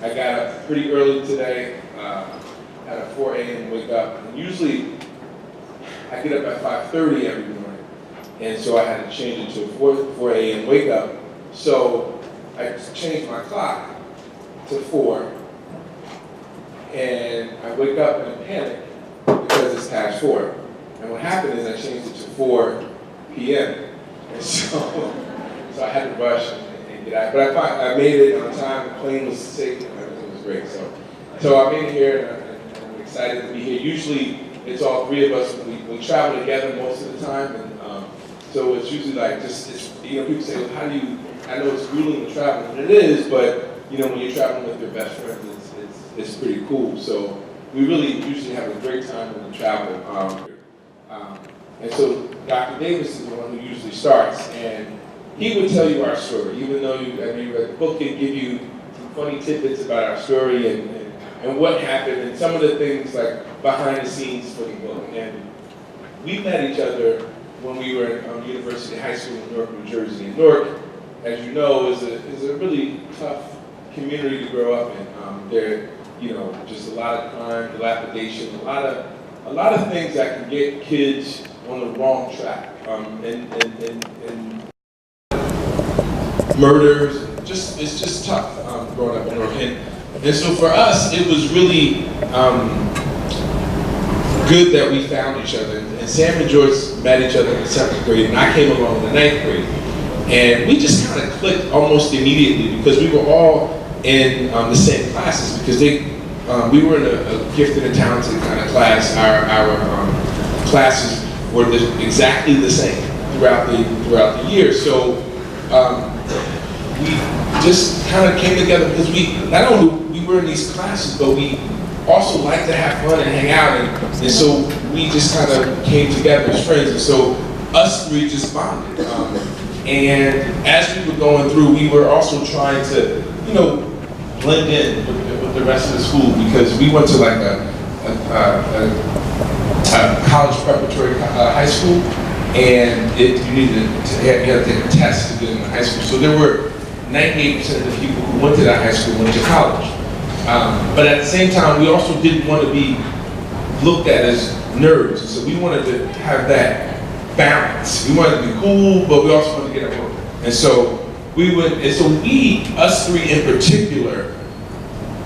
I got up pretty early today, had a 4 a.m. wake up, and usually I get up at 5:30 every morning, and so I had to change it to a 4 a.m. wake up. So I changed my clock to 4, and I wake up in a panic because it's past 4. And what happened is I changed it to 4 p.m. And so I had to rush and get out. But I made it on time. The plane was safe and everything was great. So I made it here, and I'm excited to be here. Usually it's all three of us. We travel together most of the time, and so it's usually like people say, well, how do you? I know it's grueling to travel, and it is, but when you're traveling with your best friends, it's pretty cool. So we really usually have a great time when we travel. And so Dr. Davis is the one who usually starts, and he would tell you our story, even though you read the book and give you some funny tidbits about our story and what happened and some of the things like behind the scenes for the book. And we met each other when we were at University High School in Newark, New Jersey. And Newark, as you know, is a really tough community to grow up in. There, just a lot of crime, dilapidation, a lot of things that can get kids on the wrong track, and murders. It's just tough growing up in Newark. And so for us, it was really good that we found each other. And Sam and Joyce met each other in the 7th grade, and I came along in the 9th grade. And we just kind of clicked almost immediately because we were all in the same classes, because we were in a gifted and talented kind of class. Our classes were exactly the same throughout the year. So we just kind of came together because not only we were in these classes, but we also liked to have fun and hang out, and so we just kind of came together as friends. And so us three just bonded. And as we were going through, we were also trying to, blend in with the rest of the school, because we went to like a college preparatory high school, and you had to take a test to get into high school. So there were 98% of the people who went to that high school went to college. But at the same time, we also didn't want to be looked at as nerds. So we wanted to have that balance. We wanted to be cool, but we also wanted to get at work. And so us three in particular,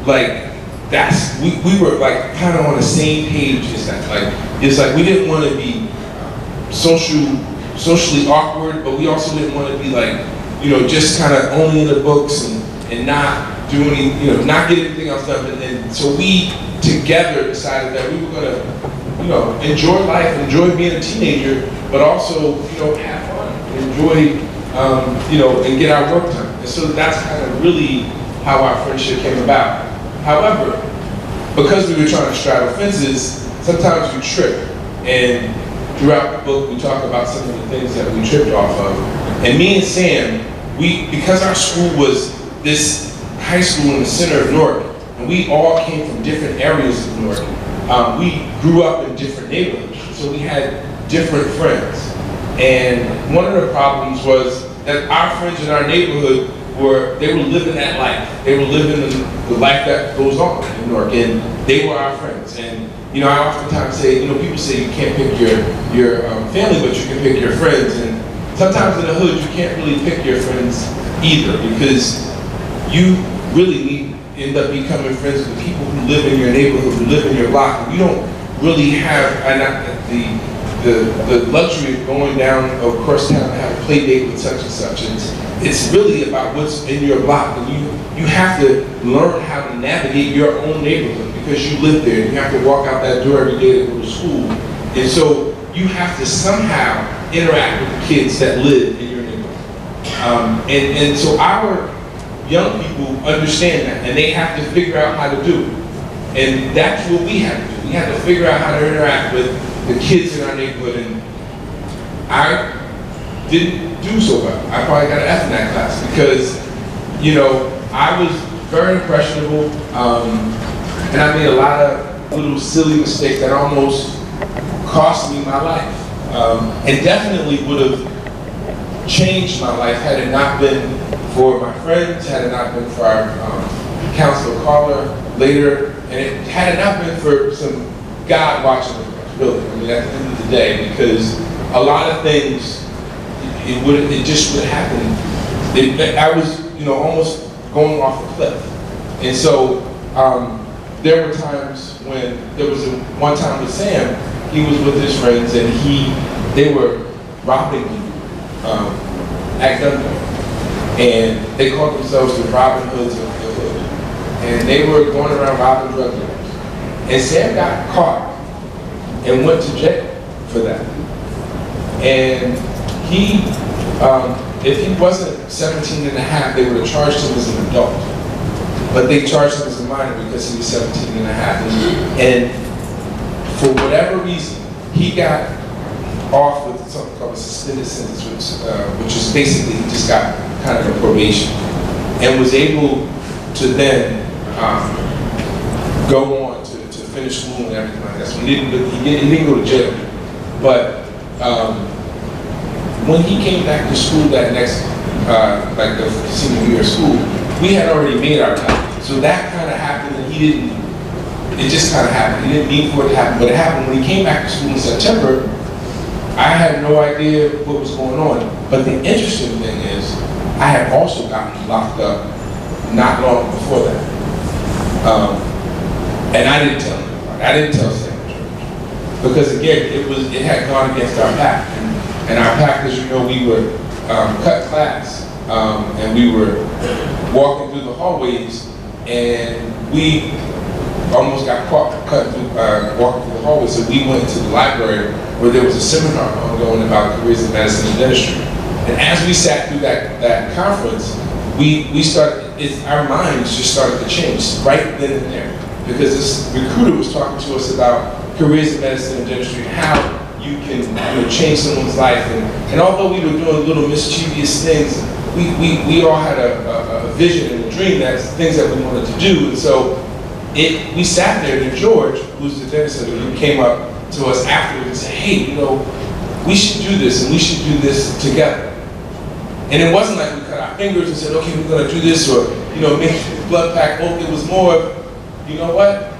we were like kind of on the same page as that. It's like we didn't want to be socially awkward, but we also didn't want to be just kind of only in the books and not do any, not get anything else done. And so we together decided that we were going to, enjoy life, enjoy being a teenager, but also, have fun, enjoy, and get our work done. And so that's kind of really how our friendship came about. However, because we were trying to straddle fences, sometimes we trip. And throughout the book, we talk about some of the things that we tripped off of. And me and Sam, because our school was this high school in the center of Newark, and we all came from different areas of Newark, we grew up in different neighborhoods, so we had different friends. And one of the problems was that our friends in our neighborhood were living that life. They were living the life that goes on in Newark, and they were our friends. And I oftentimes say, people say you can't pick your family, but you can pick your friends. And sometimes in the hood, you can't really pick your friends either, because you really end up becoming friends with the people who live in your neighborhood, who live in your block. And you don't really have the luxury of going down across town to have a play date with such and such. It's really about what's in your block, and you have to learn how to navigate your own neighborhood because you live there. You have to walk out that door every day to go to school, and so you have to somehow interact with the kids that live in your neighborhood. And so our young people understand that, and they have to figure out how to do it. And that's what we had to do. We had to figure out how to interact with the kids in our neighborhood, and I didn't do so well. I probably got an F in that class because, I was very impressionable, and I made a lot of little silly mistakes that almost cost me my life, and definitely would have changed my life had it not been for my friends, had it not been for our Councilor Carter later, and it had it not been for some God watching us, really. I mean, at the end of the day, because a lot of things, it just would happen. I was, almost going off a cliff. And so there were times when there was one time with Sam, he was with his friends and they were robbing people at gunpoint. And they called themselves the Robin Hoods of the hood. And they were going around robbing drug dealers. And Sam got caught and went to jail for that. And he, if he wasn't 17 and a half, they would have charged him as an adult. But they charged him as a minor because he was 17 and a half. And for whatever reason, he got off with something called a suspended sentence, which is basically he just got kind of a probation, and was able to then go on to finish school and everything like that. So he didn't go to jail. But when he came back to school that next, like the senior year of school, we had already made our time. So that kind of happened, and it just kind of happened. He didn't mean for it to happen, but it happened. When he came back to school in September, I had no idea what was going on. But the interesting thing is, I had also gotten locked up not long before that. And I didn't tell anybody. I didn't tell Sam Church. Because again, it had gone against our pact. And our pact, as you know, we were cut class. And we were walking through the hallways, and we almost got caught walking through the hallways. So we went to the library where there was a seminar ongoing about careers in medicine and dentistry. And as we sat through that conference, we started, our minds just started to change right then and there. Because this recruiter was talking to us about careers in medicine and dentistry, and how you can change someone's life. And although we were doing little mischievous things, we all had a vision and a dream, that's things that we wanted to do. And so we sat there, and George, who's the dentist, who came up to us afterwards and said, hey, we should do this, and we should do this together. And it wasn't like we cut our fingers and said, okay, we're gonna do this, or make blood pact. Oh, it was more of, you know what?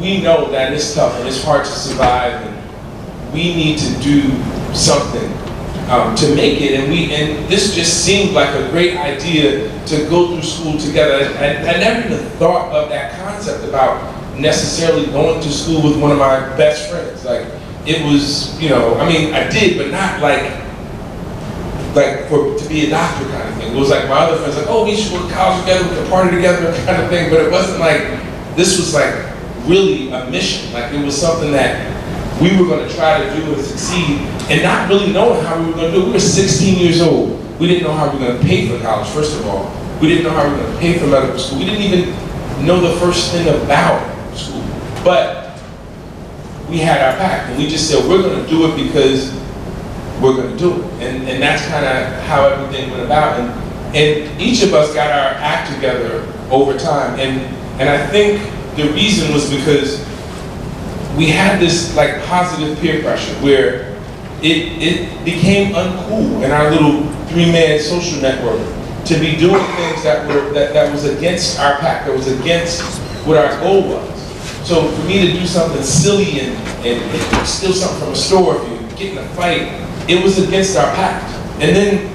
We know that it's tough and it's hard to survive, and we need to do something to make it. And this just seemed like a great idea to go through school together. I never even thought of that concept about necessarily going to school with one of my best friends. Like, it was, I did, but not like to be a doctor kind of thing. It was like my other friends, like, oh, we should go to college together, we can party together kind of thing. But it wasn't like, this was like really a mission. Like, it was something that we were going to try to do and succeed, and not really knowing how we were going to do it. We were 16 years old. We didn't know how we were going to pay for college, first of all. We didn't know how we were going to pay for medical school. We didn't even know the first thing about school. But we had our pact, and we just said, we're going to do it because we're going to do it. And that's kind of how everything went about. And each of us got our act together over time. And I think the reason was because we had this like positive peer pressure where it became uncool in our little 3-man social network to be doing things that was against our pact, that was against what our goal was. So for me to do something silly and steal something from a store, if you get in a fight, it was against our pact. And then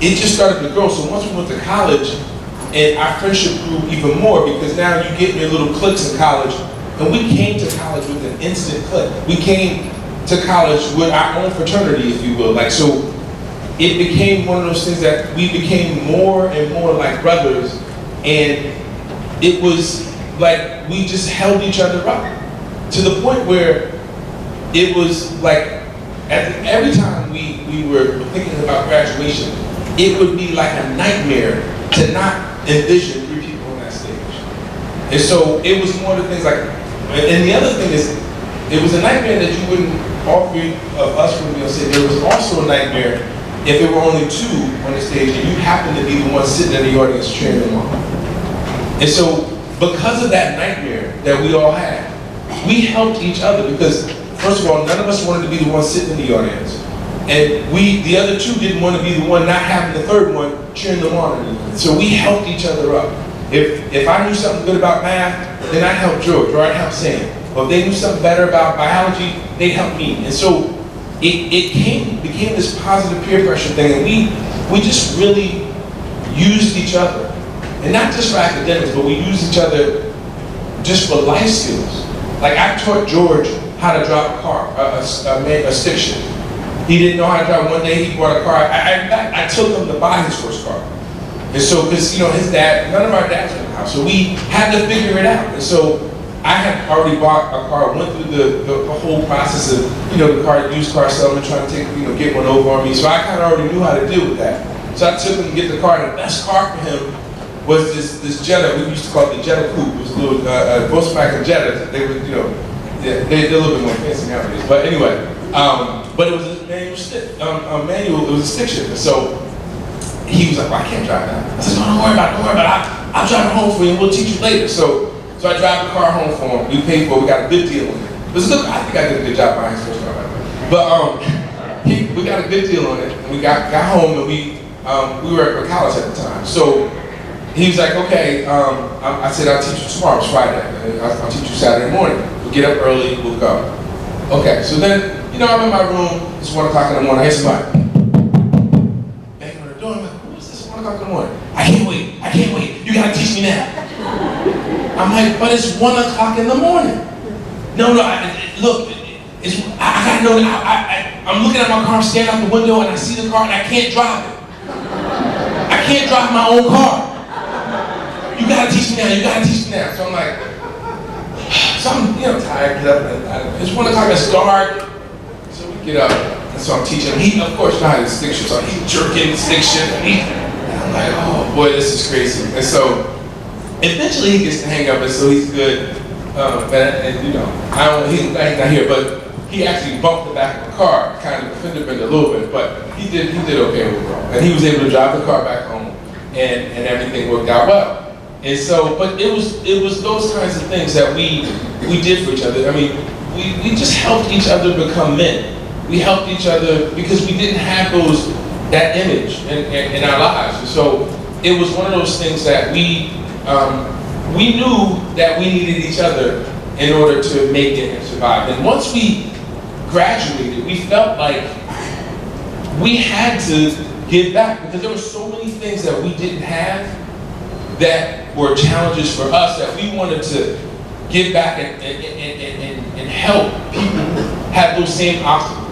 it just started to grow. So once we went to college, and our friendship grew even more, because now you get in your little cliques in college. And we came to college with an instant click. We came to college with our own fraternity, if you will. Like, so it became one of those things that we became more and more like brothers. And it was like we just held each other up to the point where it was like every time we were thinking about graduation, it would be like a nightmare to not envision 3 people on that stage. And so it was one of the things like, and the other thing is, it was a nightmare that you wouldn't, all 3 of us wouldn't be on stage. There was also a nightmare if there were only 2 on the stage and you happened to be the one sitting in the audience cheering them on. And so, because of that nightmare that we all had, we helped each other because, first of all, none of us wanted to be the one sitting in the audience. And the other 2 didn't want to be the one not having the 3rd one cheering them on. So we helped each other up. If I knew something good about math, then I'd help George, or I'd help Sam. Or if they knew something better about biology, they'd help me. And so it became this positive peer pressure thing, and we just really used each other. And not just for academics, but we used each other just for life skills. Like I taught George how to drive a car, a stick shift. He didn't know how to drive. One day he bought a car. I took him to buy his first car. And so, because his dad, none of our dads were in the house, so we had to figure it out. And so I had already bought a car, went through the whole process of the used car salesman trying to get one over on me. So I kind of already knew how to deal with that. So I took him to get the car, and the best car for him was this Jetta. We used to call it the Jetta Coupe. It was a little Volkswagen Jetta. They were they're a little bit more fancy nowadays. But anyway, but it was a manual. It was a stick shift. So he was like, well, I can't drive that. I said, no, don't worry about it. I'll drive it home for you, and we'll teach you later. So I drive the car home for him. We paid for it. We got a good deal on it. It was good. I think I did a good job buying his first car. But we got a good deal on it, and we got home, and we were at college at the time. So he was like, okay, I said, I'll teach you tomorrow. It's Friday. I'll teach you Saturday morning. We'll get up early. We'll go. Okay. So then, I'm in my room. It's 1 o'clock in the morning. I hear somebody banging on the door. I'm like, who is this? 1 o'clock in the morning. I can't wait. You gotta teach me now. I'm like, but it's 1 o'clock in the morning. No, look, I gotta know that I'm looking at my car, staring out the window, and I see the car, and I can't drive it. I can't drive my own car. You gotta teach me now. So I'm like, so I'm tired, get up, it's 1 o'clock, it's dark. So we get up, and so I'm teaching him. He, of course, knows how to stick shift, so he's jerking the stick shift, and I'm like, oh boy, this is crazy. And so eventually he gets to hang up, and so he's good. He's not here, but he actually bumped the back of the car, kind of fender bender a little bit, but he did okay overall. And he was able to drive the car back home, and everything worked out well. And so, but it was those kinds of things that we did for each other. I mean, we just helped each other become men. We helped each other because we didn't have that image in our lives. And so it was one of those things that we knew that we needed each other in order to make it and survive. And once we graduated, we felt like we had to give back because there were so many things that we didn't have that were challenges for us that we wanted to give back and help people have those same obstacles.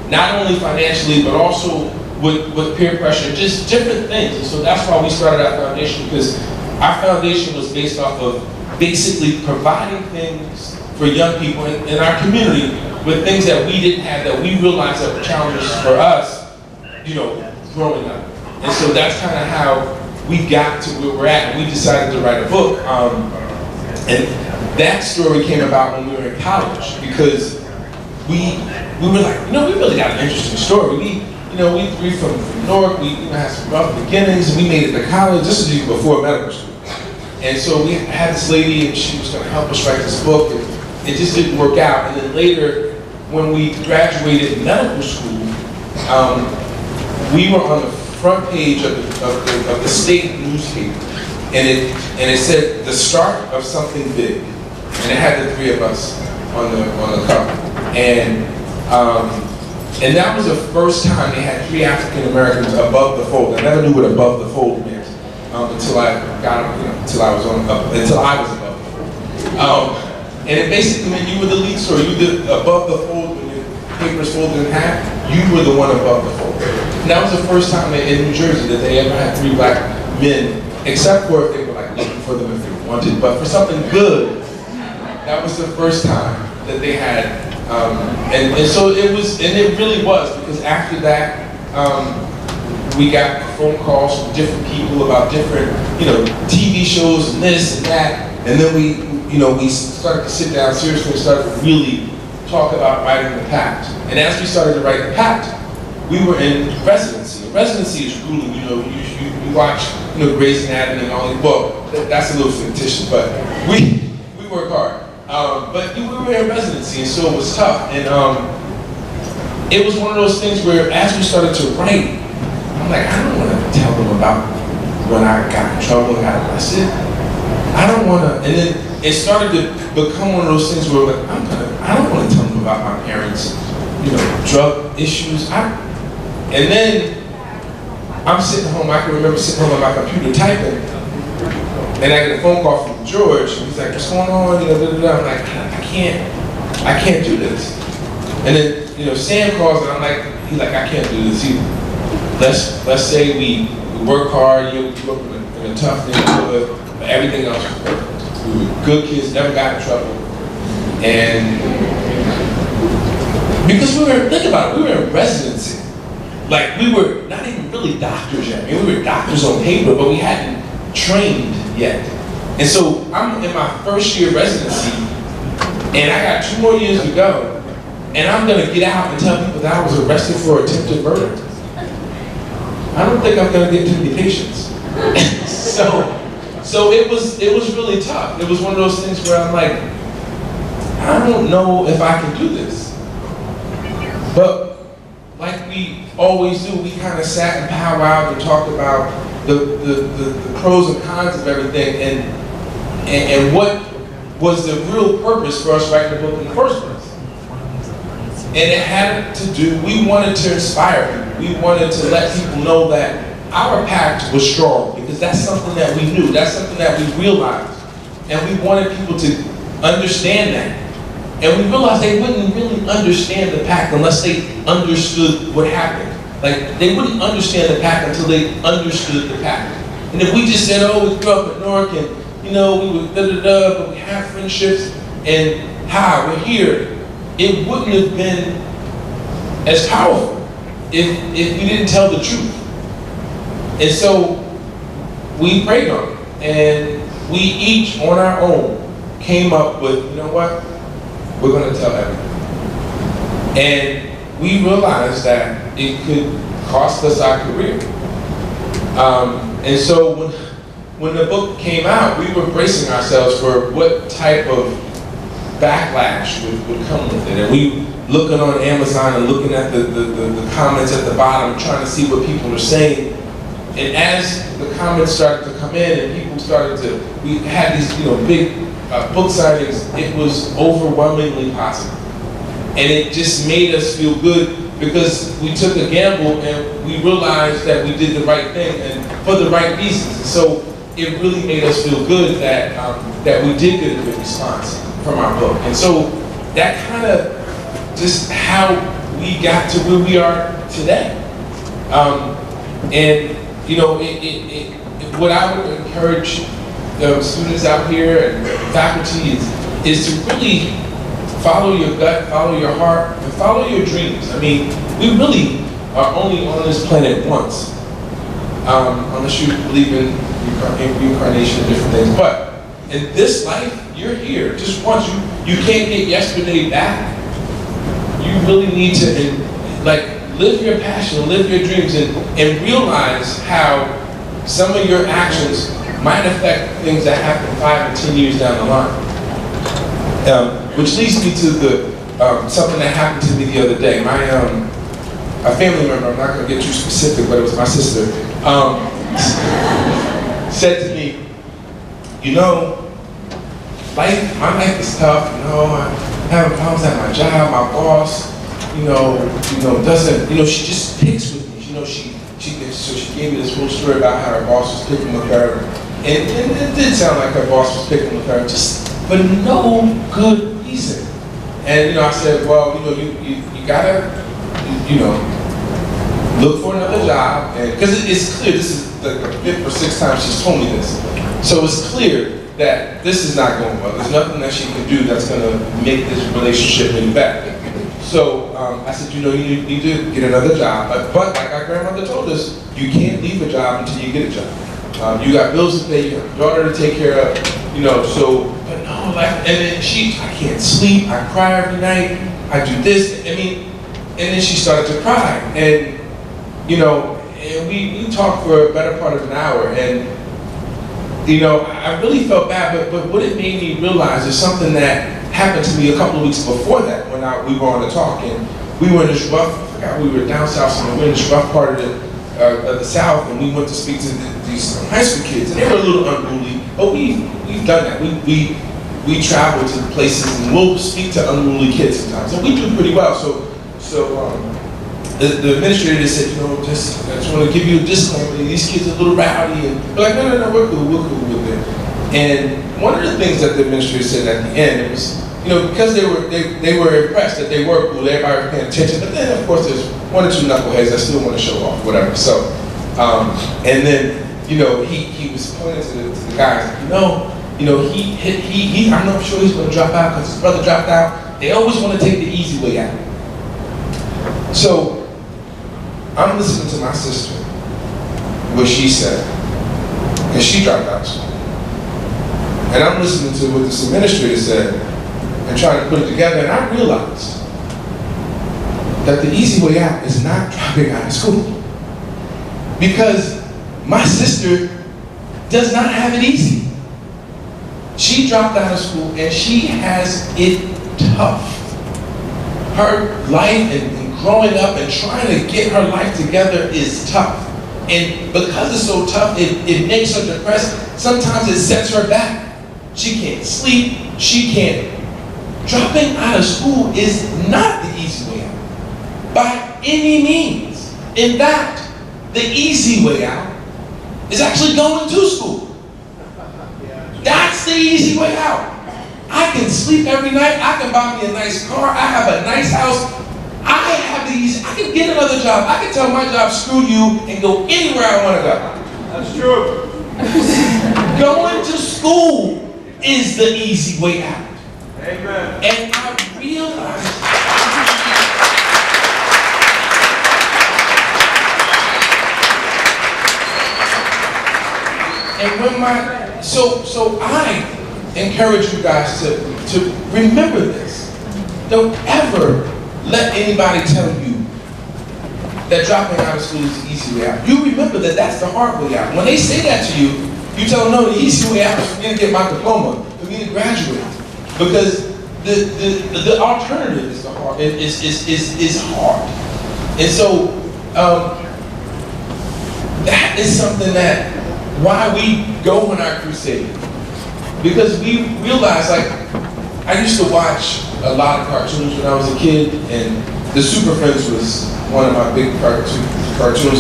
Not only financially, but also with peer pressure, just different things. And so that's why we started our foundation, because our foundation was based off of basically providing things for young people in our community with things that we didn't have, that we realized that were challenges for us, growing up. And so that's kind of how we got to where we're at, and we decided to write a book. And that story came about when we were in college, because we were like, we really got an interesting story. We from Newark, we had some rough beginnings, and we made it to college. This is even before medical school. And so we had this lady, and she was going to help us write this book, and it just didn't work out. And then later, when we graduated medical school, we were on the front page of the state newspaper, and it said the start of something big, and it had the three of us on the cover, and that was the first time they had 3 African Americans above the fold. I never knew what above the fold meant until I was above the fold. And it basically meant you were the lead story. You did above the fold when your paper's folded in half. You were the one above the fold. And that was the first time in New Jersey that they ever had 3 black men, except for if they were like looking for them if they wanted. But for something good, that was the first time that they had. And so it was, and it really was, because after that, we got phone calls from different people about different, TV shows and this and that. And then we started to sit down seriously and started to really talk about writing the Pact. And as we started to write the Pact, we were in residency. Residency is grueling. You watch, Grey's Anatomy and all that. Well, that's a little fictitious, but we work hard. But we were in residency, and so it was tough. And it was one of those things where, as we started to write, I'm like, I don't want to tell them about when I got in trouble and got arrested. I don't want to, and then it started to become one of those things where like, I don't want to tell them about my parents, drug issues. And then I'm sitting home, I can remember sitting home on my computer typing, and I get a phone call from George, and he's like, what's going on, I'm like, I can't do this. And then, Sam calls, and I'm like, he's like, I can't do this either. Let's say we work hard, we grew up in a tough neighborhood, but everything else was perfect. We were good kids, never got in trouble. And because think about it, we were in residency. Like, we were not even really doctors yet. I mean, we were doctors on paper, but we hadn't trained yet. And so I'm in my first year of residency, and I got 2 more years to go, and I'm gonna get out and tell people that I was arrested for attempted murder. I don't think I'm gonna get too many patients. So it was really tough. It was one of those things where I'm like, I don't know if I can do this. But like we always do, we kind of sat and powwowed and talked about the pros and cons of everything and what was the real purpose for us writing the book in the first place. And it had to do, we wanted to inspire people. We wanted to let people know that our pact was strong, because that's something that we knew, that's something that we realized. And we wanted people to understand that. And we realized they wouldn't really understand the pact unless they understood what happened. Like, they wouldn't understand the pact until they understood the pact. And if we just said, oh, we grew up in Newark and, we were da-da-da, but we have friendships, and we're here, it wouldn't have been as powerful if we didn't tell the truth. And so we prayed on it, and we each on our own came up with, what? We're going to tell everything. And we realized that it could cost us our career. And so when the book came out, we were bracing ourselves for what type of backlash would come with it. And we looking on Amazon and looking at the comments at the bottom, trying to see what people were saying. And as the comments started to come in and people started to, we had these big book signings, it was overwhelmingly positive. And it just made us feel good because we took a gamble and we realized that we did the right thing and for the right reasons. And so it really made us feel good that that we did get a good response from our book. And so that kind of just how we got to where we are today. And what I would encourage the students out here and faculty is to really follow your gut, follow your heart, and follow your dreams. I mean, we really are only on this planet once, unless you believe in reincarnation and different things. But in this life, you're here just once. You can't get yesterday back. You really need to live your passion, live your dreams, and realize how some of your actions might affect things that happen 5 and 10 years down the line. Which leads me to something that happened to me the other day. A family member, I'm not going to get too specific, but it was my sister, said to me, my life is tough, I'm having problems at my job, my boss, doesn't, she just picks with me, so she gave me this whole story about how her boss was picking with her, and it did sound like her boss was picking with her, just for no good reason. And I said, well, you gotta, look for another job, and because it's clear, this is like the 5th or 6th time she's told me this, so it's clear that this is not going well. There's nothing that she can do that's going to make this relationship any better. So I said, you need to get another job. But like our grandmother told us, you can't leave a job until you get a job. You got bills to pay, you have a daughter to take care of, so, but no, and then I can't sleep, I cry every night, I do this, and then she started to cry. And, and we talked for a better part of an hour, and I really felt bad, but what it made me realize is something that happened to me a couple of weeks before that when we were on the talk, and we were in this rough, we were down south somewhere, we were in this rough part of the South, and we went to speak to these high school kids, and they were a little unruly, but we've done that. We travel to places, and we'll speak to unruly kids sometimes, and we do pretty well. So the administrator said, you know, I just want to give you a disclaimer. These kids are a little rowdy, and we're like, no, we're cool with it. And one of the things that the administrator said at the end, it was, you know, because they were impressed that they were cool, everybody was paying attention, but then of course there's one or two knuckleheads that still want to show off, whatever. So, and then, you know, he was pointing to the guys, I'm not sure he's going to drop out because his brother dropped out. They always want to take the easy way out. So, I'm listening to my sister, what she said, and she dropped out of school. And I'm listening to what this administrator said, and trying to put it together, and I realized that the easy way out is not dropping out of school. Because my sister does not have it easy. She dropped out of school and she has it tough. Her life and growing up and trying to get her life together is tough. And because it's so tough, it makes her depressed. Sometimes it sets her back. She can't sleep, she can't. Dropping out of school is not the easy way out, by any means. In fact, the easy way out is actually going to school. That's the easy way out. I can sleep every night, I can buy me a nice car, I have a nice house, I can get another job, I can tell my job, screw you, and go anywhere I want to go. That's true. Going to school is the easy way out. Amen. And I realized so I encourage you guys to remember this. Don't ever let anybody tell you that dropping out of school is the easy way out. You remember that that's the hard way out. When they say that to you, you tell them, no, the easy way out is for me to get my diploma, for me to graduate. Because the alternative is is hard. And so that is something that why we go on our crusade. Because we realize, like, I used to watch a lot of cartoons when I was a kid, and the Super Friends was one of my big cartoons.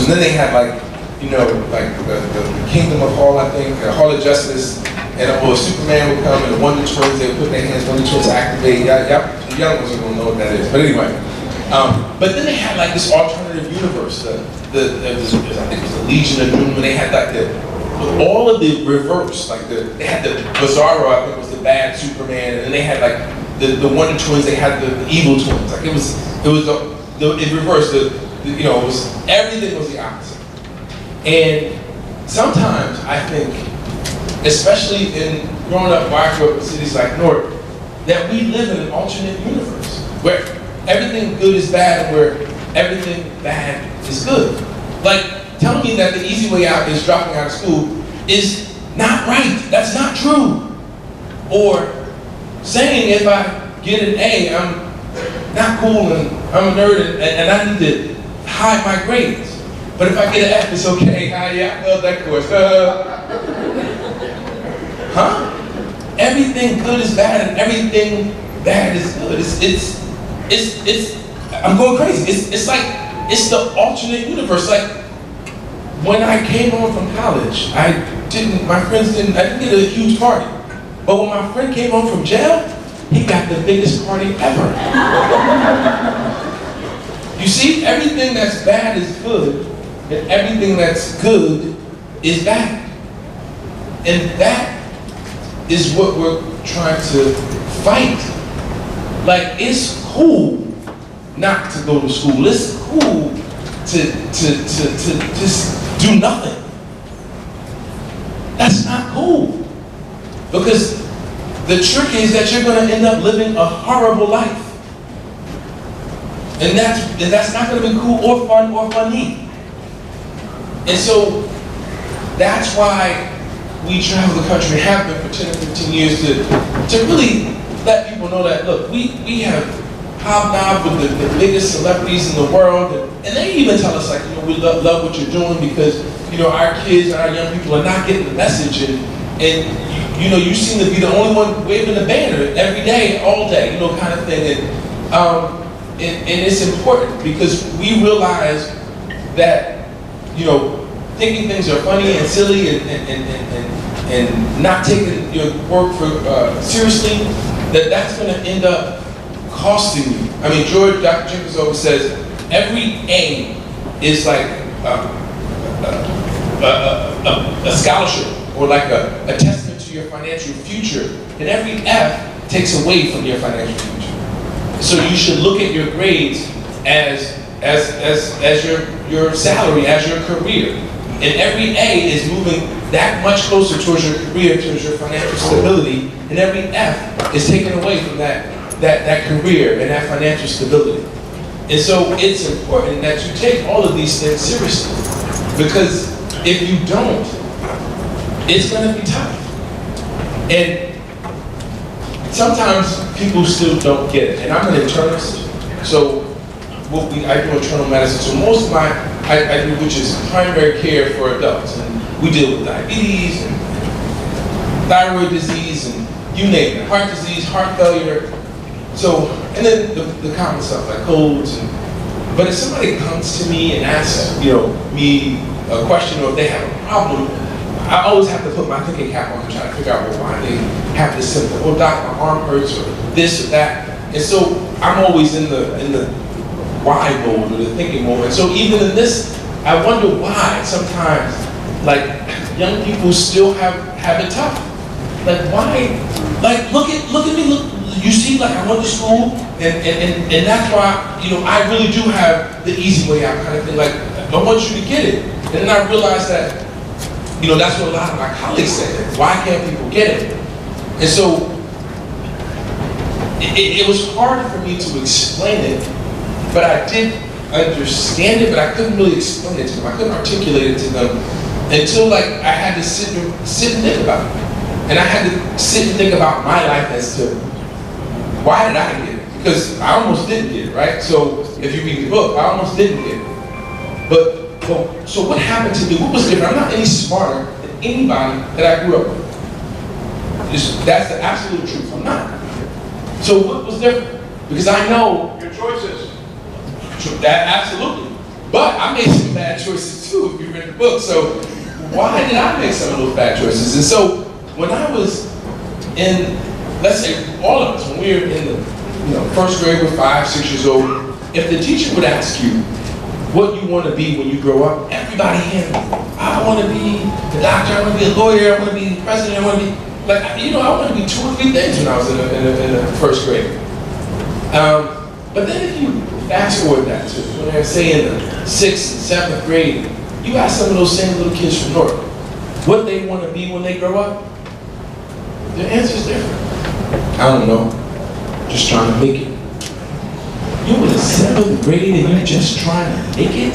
And then they had, like, you know, like the Kingdom of Hall, I think, Hall of Justice, and Superman would come, and the Wonder Twins, they would put their hands, Wonder Twins activate. The young ones are gonna know what that is. But anyway, but then they had like this alternative universe. I think it was the Legion of Doom, and they had like all of the reverse, like they had the Bizarro, I think was the bad Superman, and then they had like the Wonder Twins, they had the evil twins. Like it was in reverse. You know, it was everything was the opposite. And sometimes I think, especially in growing up where I grew up in cities like Newark, that we live in an alternate universe where everything good is bad and where everything bad is good. Like, telling me that the easy way out is dropping out of school is not right. That's not true. Or saying if I get an A, I'm not cool and I'm a nerd and I need to hide my grades. But if I get an F, it's okay. Yeah, I failed that course. Huh? Everything good is bad and everything bad is good. It's I'm going crazy. It's like, it's the alternate universe. Like, when I came home from college, I didn't get a huge party. But when my friend came home from jail, he got the biggest party ever. You see, everything that's bad is good, and everything that's good is bad. And that is what we're trying to fight. Like, it's cool not to go to school. It's cool to just do nothing. That's not cool. Because the trick is that you're going to end up living a horrible life. And that's not going to be cool or fun or funny. And so that's why we travel the country, have been for 10 or 15 years, to really let people know that, look, we have hobnob with the biggest celebrities in the world, and they even tell us like, you know, we love what you're doing because, you know, our kids and our young people are not getting the message, and you know, you seem to be the only one waving the banner every day, all day, you know, kind of thing. And it's important because we realize that, you know, thinking things are funny and silly and not taking your work seriously, that's going to end up costing you. I mean, Dr. Jenkins always says, every A is like a scholarship or like a testament to your financial future, and every F takes away from your financial future. So you should look at your grades as your salary, as your career. And every A is moving that much closer towards your career, towards your financial stability, and every F is taken away from that career and that financial stability. And so it's important that you take all of these things seriously, because if you don't, it's going to be tough. And sometimes people still don't get it. And I'm an internist, so I do internal medicine. So most of I do, which is primary care for adults. And we deal with diabetes and thyroid disease and you name it, heart disease, heart failure. So, and then the common stuff like colds. But if somebody comes to me and asks, you know, me a question, or if they have a problem, I always have to put my thinking cap on and try to figure out why they have this symptom. Oh, doc, my arm hurts, or this or that. And so I'm always in the why mode, or the thinking mode. And so even in this, I wonder why sometimes, like, young people still have it tough. Like, why? Like, look at me, look. You see, like, I went to school, and that's why, you know, I really do have the easy way out kind of thing. Like, I want you to get it. And then I realized that, you know, that's what a lot of my colleagues say. Why can't people get it? And so, it was hard for me to explain it, but I did understand it, but I couldn't really explain it to them. I couldn't articulate it to them until, like, I had to sit and think about it. And I had to sit and think about my life as to, why did I get it? Because I almost didn't get it, right? So if you read the book, I almost didn't get it. But so what happened to me? What was different? I'm not any smarter than anybody that I grew up with. That's the absolute truth. I'm not. So what was different? Because I know Your choices. that absolutely. But I made some bad choices too, if you read the book. So why did I make some of those bad choices? And so when I was in, let's say all of us, when we were in the first grade, we're 5, 6 years old, if the teacher would ask you what you want to be when you grow up, everybody handled it. I want to be a doctor, I want to be a lawyer, I want to be the president, I want to be, like, you know, I want to be 2 or 3 things when I was in the first grade. But then if you fast forward that to when they're, say, in the 6th and 7th grade, you ask some of those same little kids from North what they want to be when they grow up, their answer's different. I don't know, just trying to make it. You were in the 7th grade and you're just trying to make it?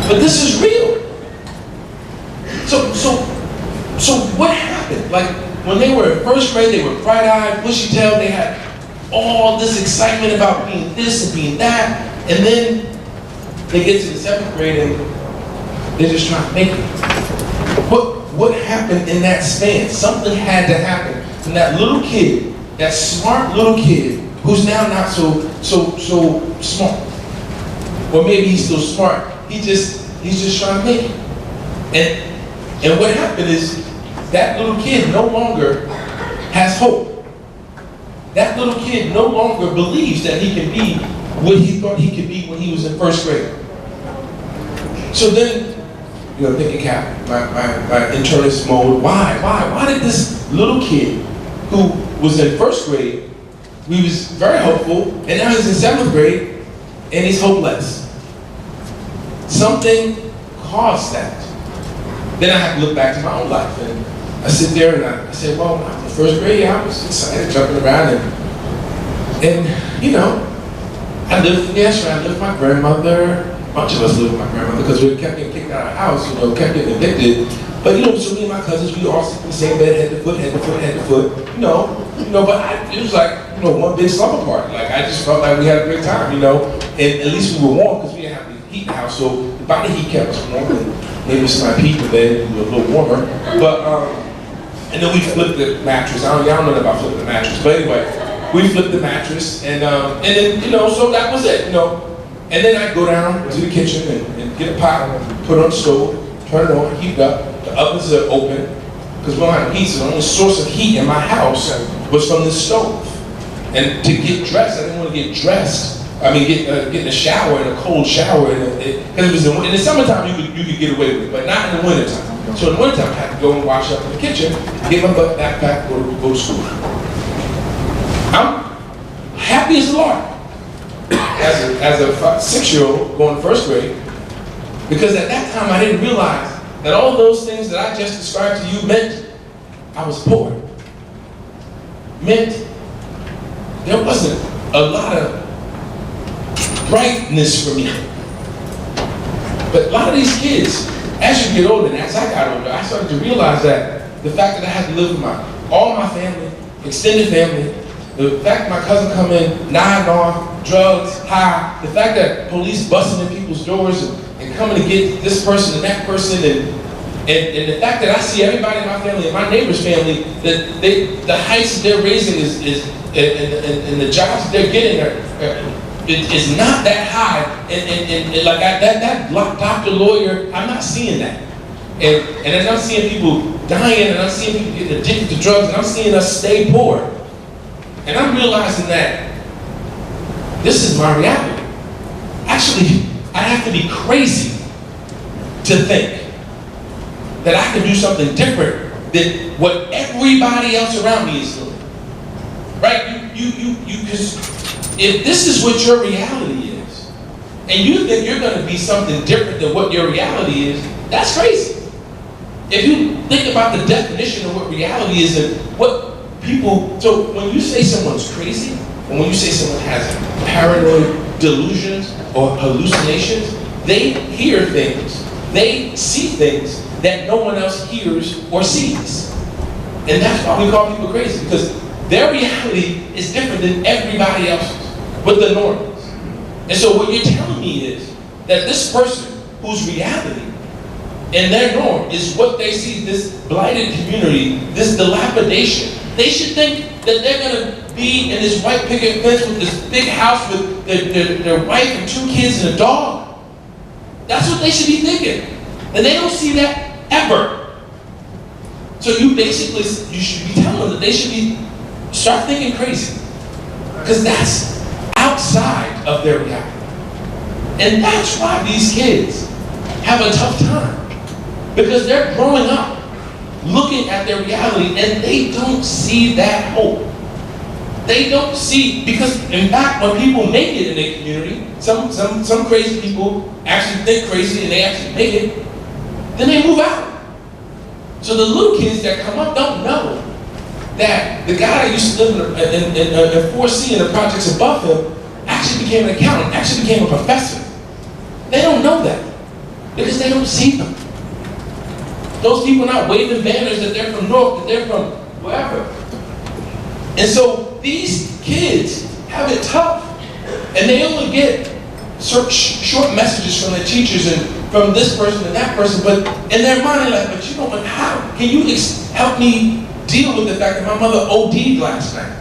But this is real. So what happened? Like, when they were in first grade, they were bright-eyed, bushy-tailed, they had all this excitement about being this and being that, and then they get to the 7th grade and they're just trying to make it. What happened in that span? Something had to happen. And that little kid, that smart little kid, who's now not so smart, or maybe he's still smart, he's just trying to make it. And what happened is that little kid no longer has hope. That little kid no longer believes that he can be what he thought he could be when he was in first grade. So then, you know, thinking cap, my internist mode, why did this little kid who was in first grade, he was very hopeful, and now he's in 7th grade, and he's hopeless? Something caused that. Then I have to look back to my own life, and I sit there and I say, well, when I was in first grade, I was excited, jumping around, and you know, I lived with my grandmother. A bunch of us lived with my grandmother because we kept getting kicked out of the house, you know, kept getting evicted. But you know, so me and my cousins, we all sleep in the same bed, head to foot, you know. But it was like, one big slumber party. Like, I just felt like we had a great time, and at least we were warm because we didn't have the heat in the house, so the body heat kept us warm, and maybe it's my people there, we were a little warmer, but, and then we flipped the mattress. Y'all don't know about flipping the mattress, but anyway, we flipped the mattress, and then, so that was it, and then I'd go down to the kitchen and get a pot, put it on the stove, turn it on, heat it up, the ovens are open, because we don't have heat, so the only source of heat in my house was from the stove. And to get dressed, I didn't want to get dressed. Get in a shower, in a cold shower, because it was in the summertime you could get away with it, but not in the wintertime. So in the wintertime, I had to go and wash up in the kitchen, get my backpack, go to school. I'm happy as a lark as a 6-year-old going to first grade, because at that time I didn't realize that all those things that I just described to you meant I was poor. Meant there wasn't a lot of brightness for me. But a lot of these kids, as you get older, and as I got older, I started to realize that the fact that I had to live with all my family, extended family, the fact that my cousin come in, nodding off, drugs, high, the fact that police busting in people's doors and coming to get this person and that person, and the fact that I see everybody in my family and my neighbor's family, that the heights that they're raising and the jobs that they're getting is not that high, and like that doctor, lawyer, I'm not seeing that. And then I'm seeing people dying, and I'm seeing people getting addicted to drugs, and I'm seeing us stay poor. And I'm realizing that this is my reality. Actually, I have to be crazy to think that I can do something different than what everybody else around me is doing. Right? Because if this is what your reality is, and you think you're going to be something different than what your reality is, that's crazy. If you think about the definition of what reality is and what people, so when you say someone's crazy, and when you say someone has paranoid delusions or hallucinations, they hear things, they see things that no one else hears or sees. And that's why we call people crazy, because their reality is different than everybody else's, what the norm is. And so what you're telling me is that this person whose reality and their norm is what they see, this blighted community, this dilapidation, they should think that they're going to be in this white picket fence with this big house with their wife and 2 kids and a dog. That's what they should be thinking. And they don't see that ever. So you should be telling them that they should start thinking crazy. Because that's outside of their reality. And that's why these kids have a tough time. Because they're growing up looking at their reality and they don't see that hope. They don't see, because in fact, when people make it in their community, some crazy people actually think crazy and they actually make it, then they move out. So the little kids that come up don't know that the guy that used to live in 4C and the projects above him actually became an accountant, actually became a professor. They don't know that because they don't see them. Those people are not waving banners that they're from North, that they're from wherever. And so these kids have it tough. And they only get short messages from their teachers and from this person and that person, but in their mind they're like, but you know what, how can you help me deal with the fact that my mother OD'd last night?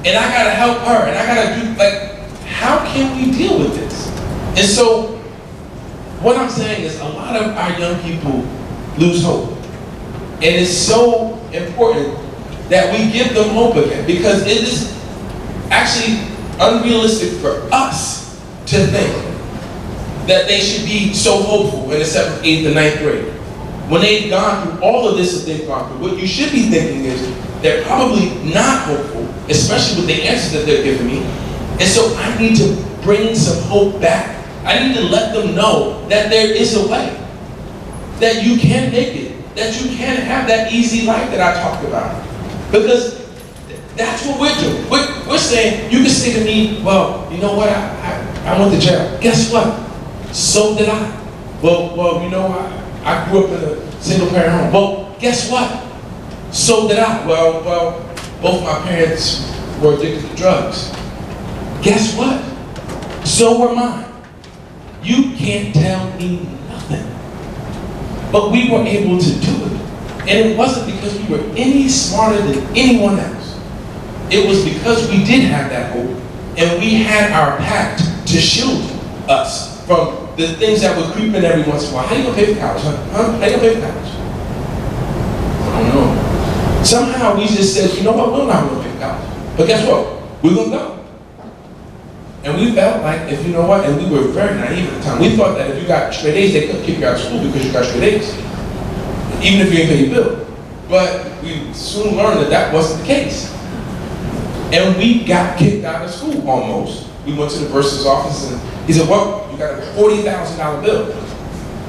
And I gotta help her, and I gotta do, like, how can we deal with this? And so, what I'm saying is a lot of our young people lose hope. And it's so important that we give them hope again, because it is actually unrealistic for us to think that they should be so hopeful in the 7th, 8th, and 9th grade. When they've gone through all of this that they've gone through, what you should be thinking is they're probably not hopeful, especially with the answers that they're giving me. And so I need to bring some hope back. I need to let them know that there is a way, that you can make it, that you can have that easy life that I talked about. Because that's what we're doing. We're saying, you can say to me, well, you know what, I went to jail. Guess what? So did I. Well, you know, I grew up in a single parent home. Well, guess what? So did I. Well, both my parents were addicted to drugs. Guess what? So were mine. You can't tell me nothing. But we were able to do it. And it wasn't because we were any smarter than anyone else. It was because we did have that hope, and we had our pact to shield us from the things that would creep in every once in a while. How you gonna pay for college? Huh? How you gonna pay for college? I don't know. Somehow we just said, you know what, we're not gonna pay for college. But guess what? We're gonna go. And we felt like, if you know what, and we were very naive at the time. We thought that if you got straight A's, they couldn't kick you out of school because you got straight A's, even if you didn't pay your bill. But we soon learned that that wasn't the case. And we got kicked out of school almost. We went to the bursar's office and he said, well, you got a $40,000 bill.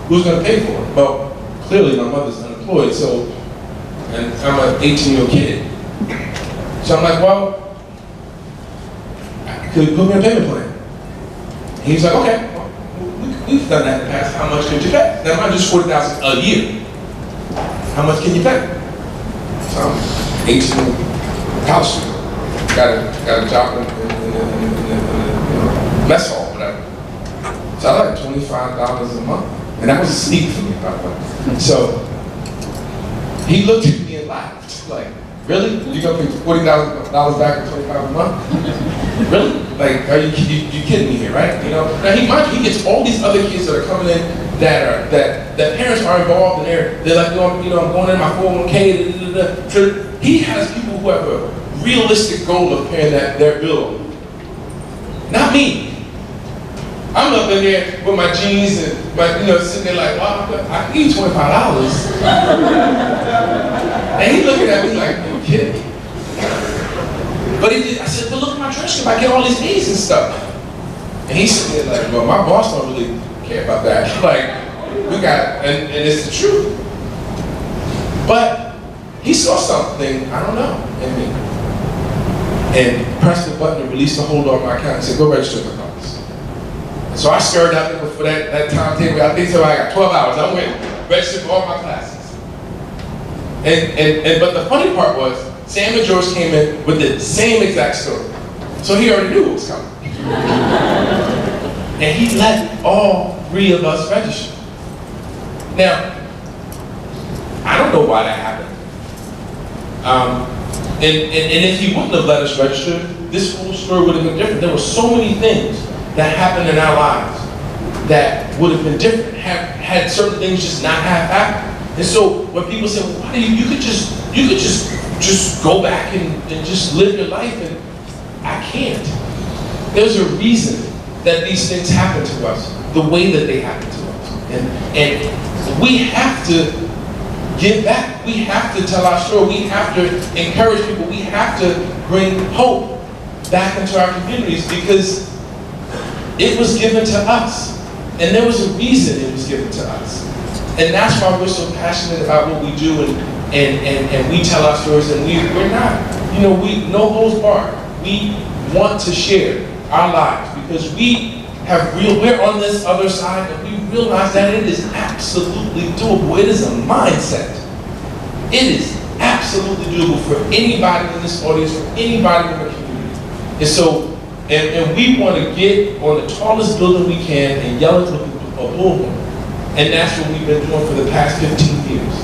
Who's gonna pay for it? Well, clearly my mother's unemployed, so, and I'm an 18-year-old kid. So I'm like, well, could you put me on a payment plan? And he's like, okay, well, we've done that in the past. How much could you pay? Now, mind just $40,000 a year. How much can you pay? So I'm 18, college student. Got a job in the mess hall, whatever. So I like $25 a month. And that was a sneak for me, by the way. So he looked at me and laughed, like, really? You gonna pay $40,000 back in $25 a month? Really? Like, are you kidding me here, right? You know. Now he gets all these other kids that are coming in that parents are involved, and they're like, I'm going in my 401k. So he has people who have a realistic goal of paying their bill. Not me. I'm up in there with my jeans and sitting there like, wow, I can give you $25. And he looking at me like, you kidding me? But I said, but look at my transcript, I get all these A's and stuff. And he's sitting there like, well, my boss don't really care about that. Like, we got, and it's the truth. But he saw something, I don't know, in me. And pressed the button and released the hold on my account and said, go register for college. So I scurried out there for that timetable. I think so I got 12 hours. I went, registered for all my classes. But the funny part was, Sam and George came in with the same exact story. So he already knew what was coming. And he let all three of us register. Now, I don't know why that happened. And if he wouldn't have let us register, this whole story would have been different. There were so many things that happened in our lives that would have been different had certain things just not have happened. And so when people say, well, why do you could just go back and just live your life, and I can't. There's a reason that these things happen to us, the way that they happen to us. And we have to give back. We have to tell our story. We have to encourage people. We have to bring hope back into our communities because it was given to us. And there was a reason it was given to us. And that's why we're so passionate about what we do, and we tell our stories, and we're not, no holds barred. We want to share our lives because we're on this other side, and we realize that it is absolutely doable. It is a mindset. It is absolutely doable for anybody in this audience, for anybody in the community. And so, and we want to get on the tallest building we can and yell it with a bullhorn. And that's what we've been doing for the past 15 years.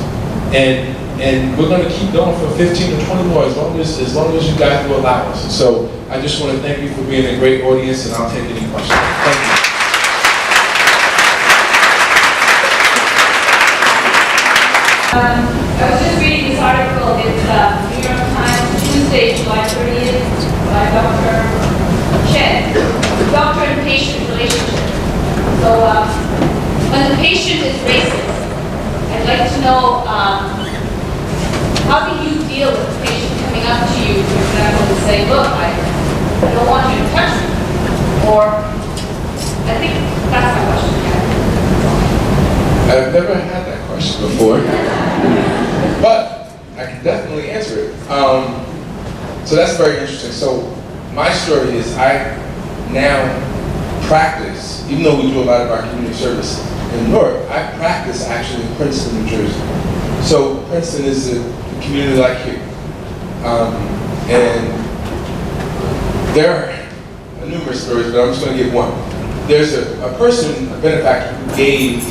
And we're going to keep going for 15 to 20 more as long as you guys will allow us. So I just want to thank you for being a great audience, and I'll take any questions. Thank you. I was just reading this article. It's New York Times, Tuesday, July 30th, by Dr. Chen, doctor and patient relationship. So when the patient is racist, I'd like to know how do you deal with the patient coming up to you, for example, and saying, look, I don't want you to touch me. Or, I think that's my question. I've never had that question before, but I can definitely answer it. So that's very interesting. So my story is I now practice, even though we do a lot of our community service in Newark, I practice actually in Princeton, New Jersey. So Princeton is a community like here. And there are numerous stories, but I'm just going to give one. There's a person, a benefactor, who gave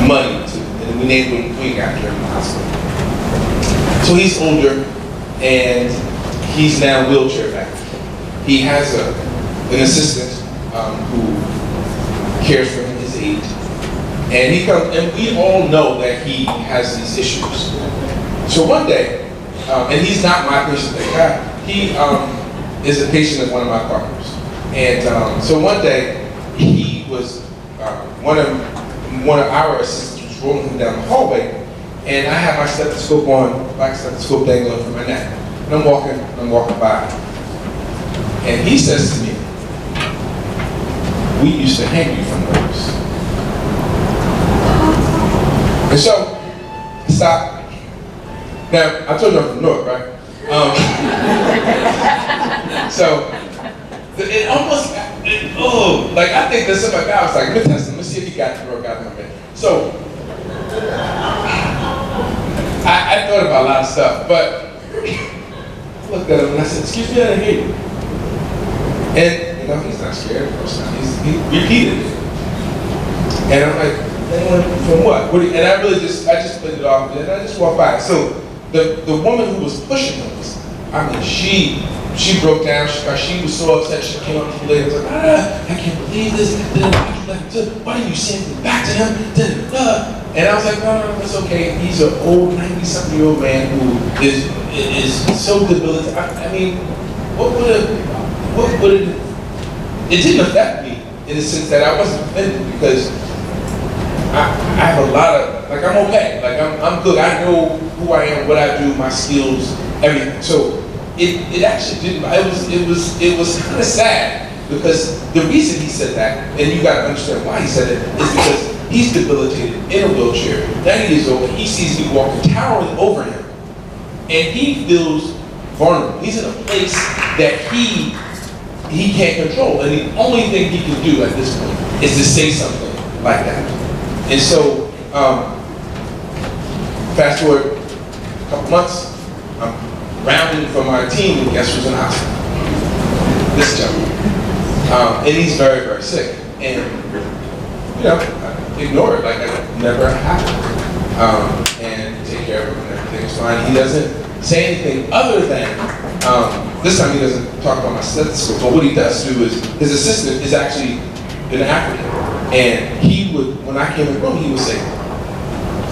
money to, and we named him Queen after him in the hospital. So he's older, and he's now wheelchair bound. He has an assistant who cares for him, his aide. And he comes, and we all know that he has these issues. So one day, and he's not my patient, thank God, he is a patient of one of my partners. And so one day, he was, one of our assistants was rolling him down the hallway, and I had my stethoscope on, black stethoscope dangling from my neck. And I'm walking by. And he says to me, "We used to hang you from those." And so, stop. Now, I told you I'm from Newark, right? So, it almost, like I think that somebody I was like, let me test him, let's see if he got Newark out of my head. So, I thought about a lot of stuff, but I looked at him and I said, "Excuse me, I didn't hear you." And, you know, he's not scared the first time. He repeated it. And I'm like, "From what? And I just played it off, and I just walked by. So the woman who was pushing him was, I mean, she broke down. She was so upset. She came up to the lady and was like, "I can't believe this. Why didn't you say anything back to him?" And I was like, no, that's okay. He's an old 90-something-year-old man who is so debilitated. I mean, it didn't affect me in the sense that I wasn't offended because I have a lot of, like, I'm okay. Like, I'm good. I know who I am, what I do, my skills, everything. So it actually didn't, it was kind of sad because the reason he said that, and you got to understand why he said it, is because he's debilitated in a wheelchair, 90 years old, and he sees me walking, towering over him, and he feels vulnerable. He's in a place that he can't control, and the only thing he can do at this point is to say something like that. And so, fast forward a couple months, I'm rounding for my team, and guess who's in the hospital? This gentleman. And he's very, very sick. And, you know, I ignore it like it never happened. And take care of him and everything's fine. He doesn't say anything other than, this time he doesn't talk about my stethoscope, but what he does do is, his assistant is actually an African. And he would, when I came in the room, he would say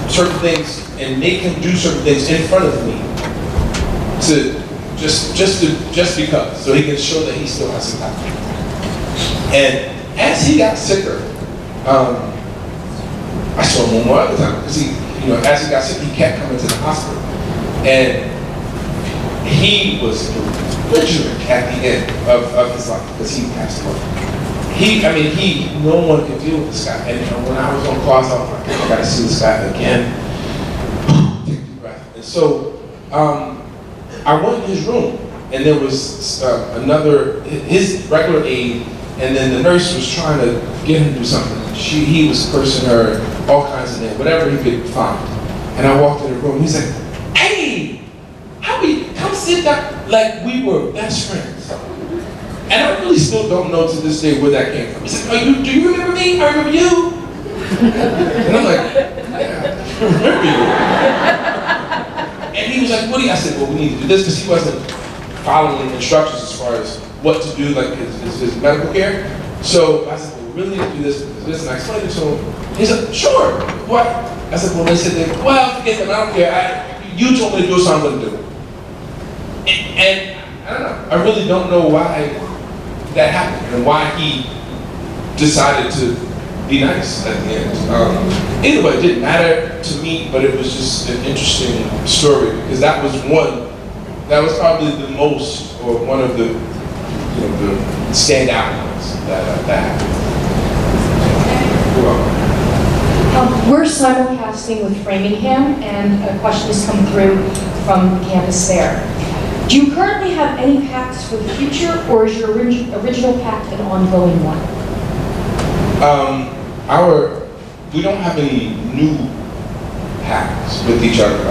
certain things and make him do certain things in front of me to just because, so he can show that he still has some time. And as he got sicker, I saw him one more other time because as he got sick, he kept coming to the hospital, and he was belligerent at the end of his life because he passed away. No one could deal with this guy. And when I was on calls, I was like, I gotta see this guy again. Take a deep breath. And so I went in his room, and there was his regular aide, and then the nurse was trying to get him to do something. He was cursing her, all kinds of things, whatever he could find. And I walked in the room, he's like, "Hey, come sit down," like we were best friends. And I really still don't know to this day where that came from. He's like, "Do you remember me? I remember you." And I'm like, "Yeah, I remember you." And he was like, "What do you?" I said, "Well, we need to do this," because he wasn't following instructions as far as what to do, like his medical care. So I said, "Well, we really need to do this, and I explained it to him. He's like, "Sure, what?" I said, "Well," they said, "Well, forget them, I don't care. You told me to do it, so I'm going to do it." And I don't know, I really don't know why that happened and why he decided to be nice at the end. Either way, it didn't matter to me, but it was just an interesting story because that was probably the most, or one of the standout ones that happened. You're welcome. We're simulcasting with Framingham, and a question has come through from the campus there. Do you currently have any pacts for the future, or is your original pact an ongoing one? We don't have any new pacts with each other.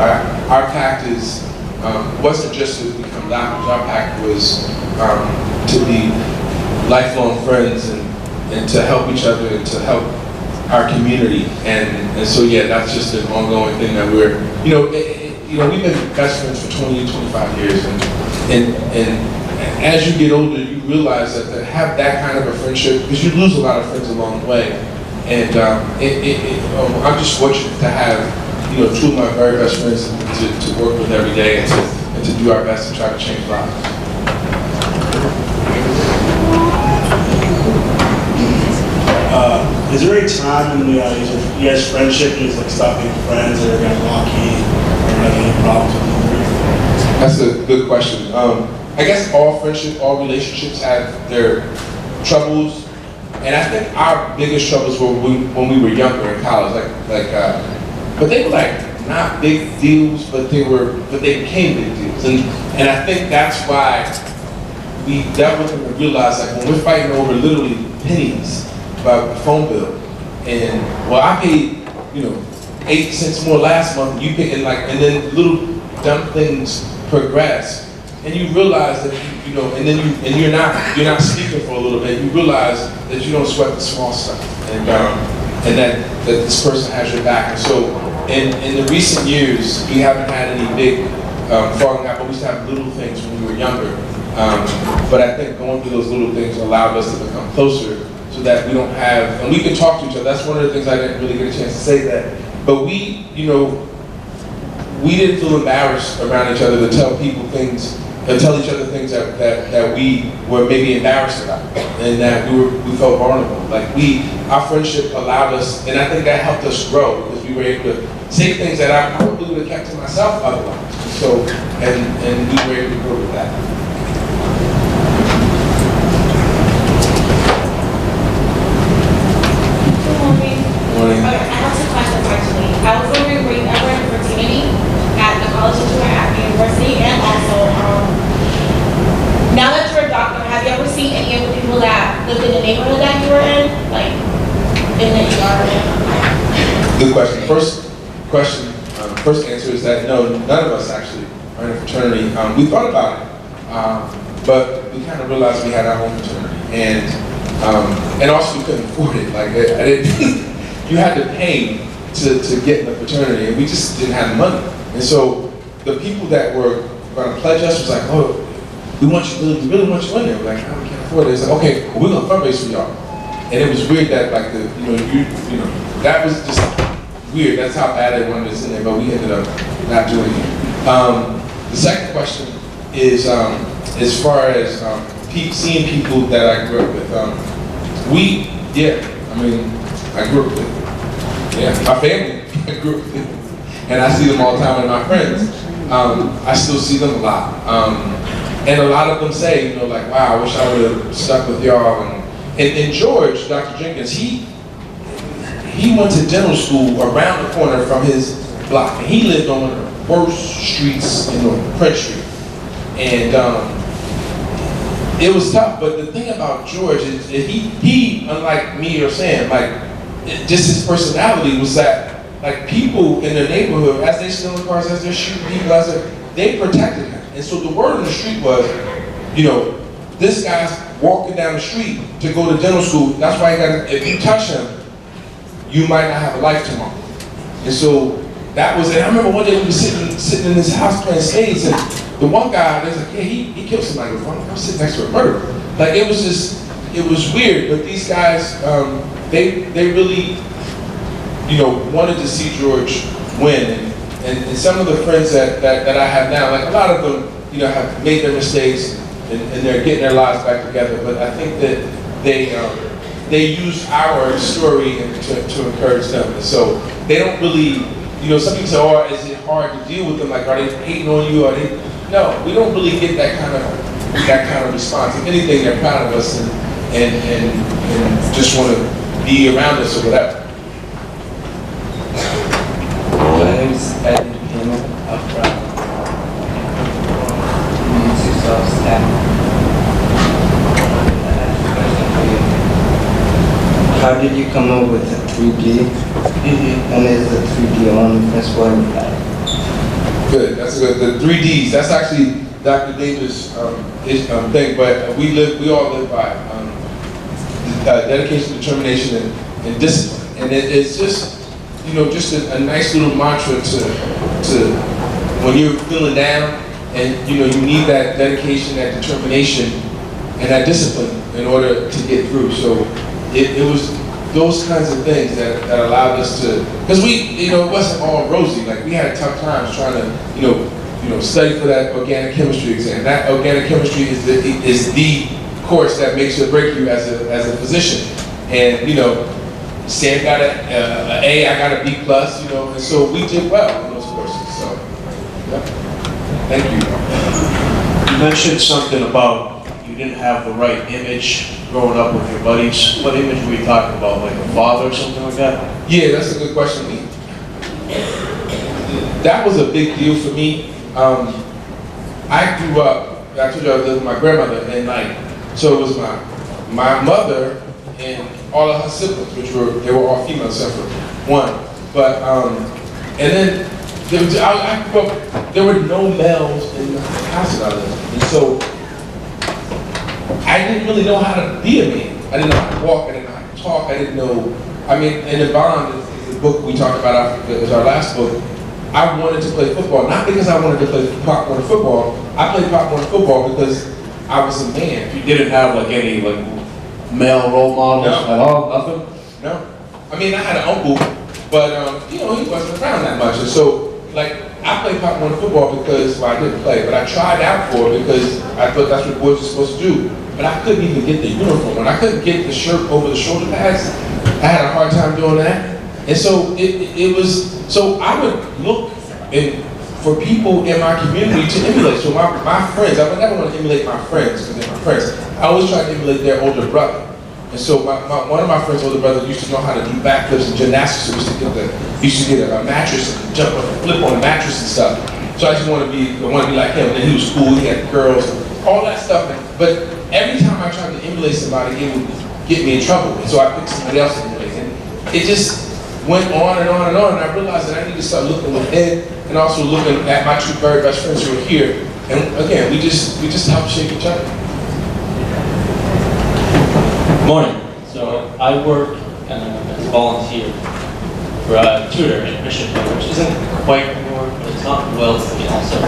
Our pact is wasn't just to become doctors. Our pact was to be lifelong friends and to help each other and to help our community. And so yeah, that's just an ongoing thing that we're, we've been best friends for 20, 25 years. And as you get older, you realize that to have that kind of a friendship, because you lose a lot of friends along the way. And I'm just fortunate to have, two of my very best friends to work with every day and to do our best to try to change lives. Is there a time when you guys' friendship is like stop being friends or got rocky or having any problems with each other? That's a good question. I guess all relationships have their troubles, and I think our biggest troubles were when we were younger in college, but they were like not big deals, but they became big deals, and I think that's why we dealt with them and realized like when we're fighting over literally pennies about the phone bill, and well I paid 8 cents more last month, you pay, and then little dumb things progress. And you realize that you're not speaking for a little bit. You realize that you don't sweat the small stuff, and that this person has your back. And so, in the recent years, we haven't had any big falling out, but we used to have little things when we were younger. But I think going through those little things allowed us to become closer, so that we don't have, and we can talk to each other. That's one of the things I didn't really get a chance to say that. But we didn't feel embarrassed around each other to tell people things. Tell each other things that we were maybe embarrassed about, and that we felt vulnerable. Our friendship allowed us, and I think that helped us grow because we were able to say things that I probably would have kept to myself otherwise. So, and we were able to grow with that. Good morning. Morning. Okay, I have 2 questions actually. I was wondering, were you ever in a fraternity at the college that you were at the university, and also now that you're a doctor, have you ever seen any of the people that lived in the neighborhood that you were in, like in the ER? Good question. First answer is that no, none of us actually are in a fraternity. We thought about it, but we kind of realized we had our own fraternity, and also we couldn't afford it. You had to pay to get in the fraternity, and we just didn't have the money. And so the people that were going to pledge us was like, oh, we really want you in there. We're like, oh, we can't afford it. It's like, okay, well, we're going to fundraise for y'all. And it was weird that that was just weird. That's how bad they wanted us in there, but we ended up not doing it. The second question is, as far as seeing people that I grew up with, I grew up with, my family, I grew up with, and I see them all the time, and my friends, I still see them a lot. And a lot of them say, wow, I wish I would have stuck with y'all. And George, Dr. Jenkins, he went to dental school around the corner from his block, and he lived on one of the worst streets in Prince Street. And it was tough, but the thing about George is he, unlike me or Sam, just his personality was that, people in the neighborhood, as they steal the cars, as they're shooting people, they protected him. And so the word on the street was, this guy's walking down the street to go to dental school. That's why if you touch him, you might not have a life tomorrow. And so that was, and I remember one day we were sitting in his house playing spades, and the one guy, there's like, yeah, he killed somebody. I'm sitting next to a murderer. It was weird, but these guys, they really, wanted to see George win. And some of the friends that I have now, a lot of them, have made their mistakes and they're getting their lives back together. But I think that they use our story to encourage them. And so they don't really, some people say, oh, is it hard to deal with them? Are they hating on you? No, we don't really get that kind of response. If anything, they're proud of us and just want to be around us or whatever. My name is Ed Pino. I'm from Community South Staff. I have a question for you. How did you come up with the 3D? And is the 3D on? That's why we got it. Good, that's good. The 3 Ds, that's actually Dr. Davis' thing, but we all live by dedication, determination, and discipline. And it's just, just a nice little mantra to when you're feeling down and, you need that dedication, that determination, and that discipline in order to get through. So it was those kinds of things that allowed us to, because it wasn't all rosy. Like, we had tough times trying to, study for that organic chemistry exam. That organic chemistry is the course that makes or break you as a physician. And, Sam got an A, I got a B+, and so we did well in those courses. So, yeah. Thank you. You mentioned something about you didn't have the right image growing up with your buddies. What image were you talking about, like a father or something like that? Yeah, that's a good question. That was a big deal for me. I grew up, I told you I lived with my grandmother, and so it was my mother and all of her siblings, they were all female except for one. But, and then I grew up, there were no males in the house that I lived in. And so I didn't really know how to be a man. I didn't know how to walk, I didn't know how to talk, I didn't know, and The Bond is the book we talked about, it was our last book. I wanted to play football, not because I wanted to play popcorn football. I played popcorn football because I was a man. You didn't have any male role models at all, nothing? No. I had an uncle, but he wasn't around that much. And so, I played popcorn football because, I didn't play, but I tried out for it because I thought that's what boys were supposed to do. But I couldn't even get the uniform on. I couldn't get the shirt over the shoulder pads. I had a hard time doing that. And so so I would look for people in my community to emulate. So my friends, I would never want to emulate my friends because they're my friends. I always try to emulate their older brother. And so one of my friends' older brothers used to know how to do backflips and gymnastics. So we used to get a mattress and jump up and flip on a mattress and stuff. So I just want to be like him. And then he was cool, he had girls, all that stuff. But every time I tried to emulate somebody, it would get me in trouble. And so I picked somebody else to emulate. And it just went on and on and on. And I realized that I need to start looking within and also looking at my two very best friends who are here. And again, we just help shape each other. Morning. So I work as a volunteer for a tutor in Mission, which isn't quite New York, but it's not relatively also.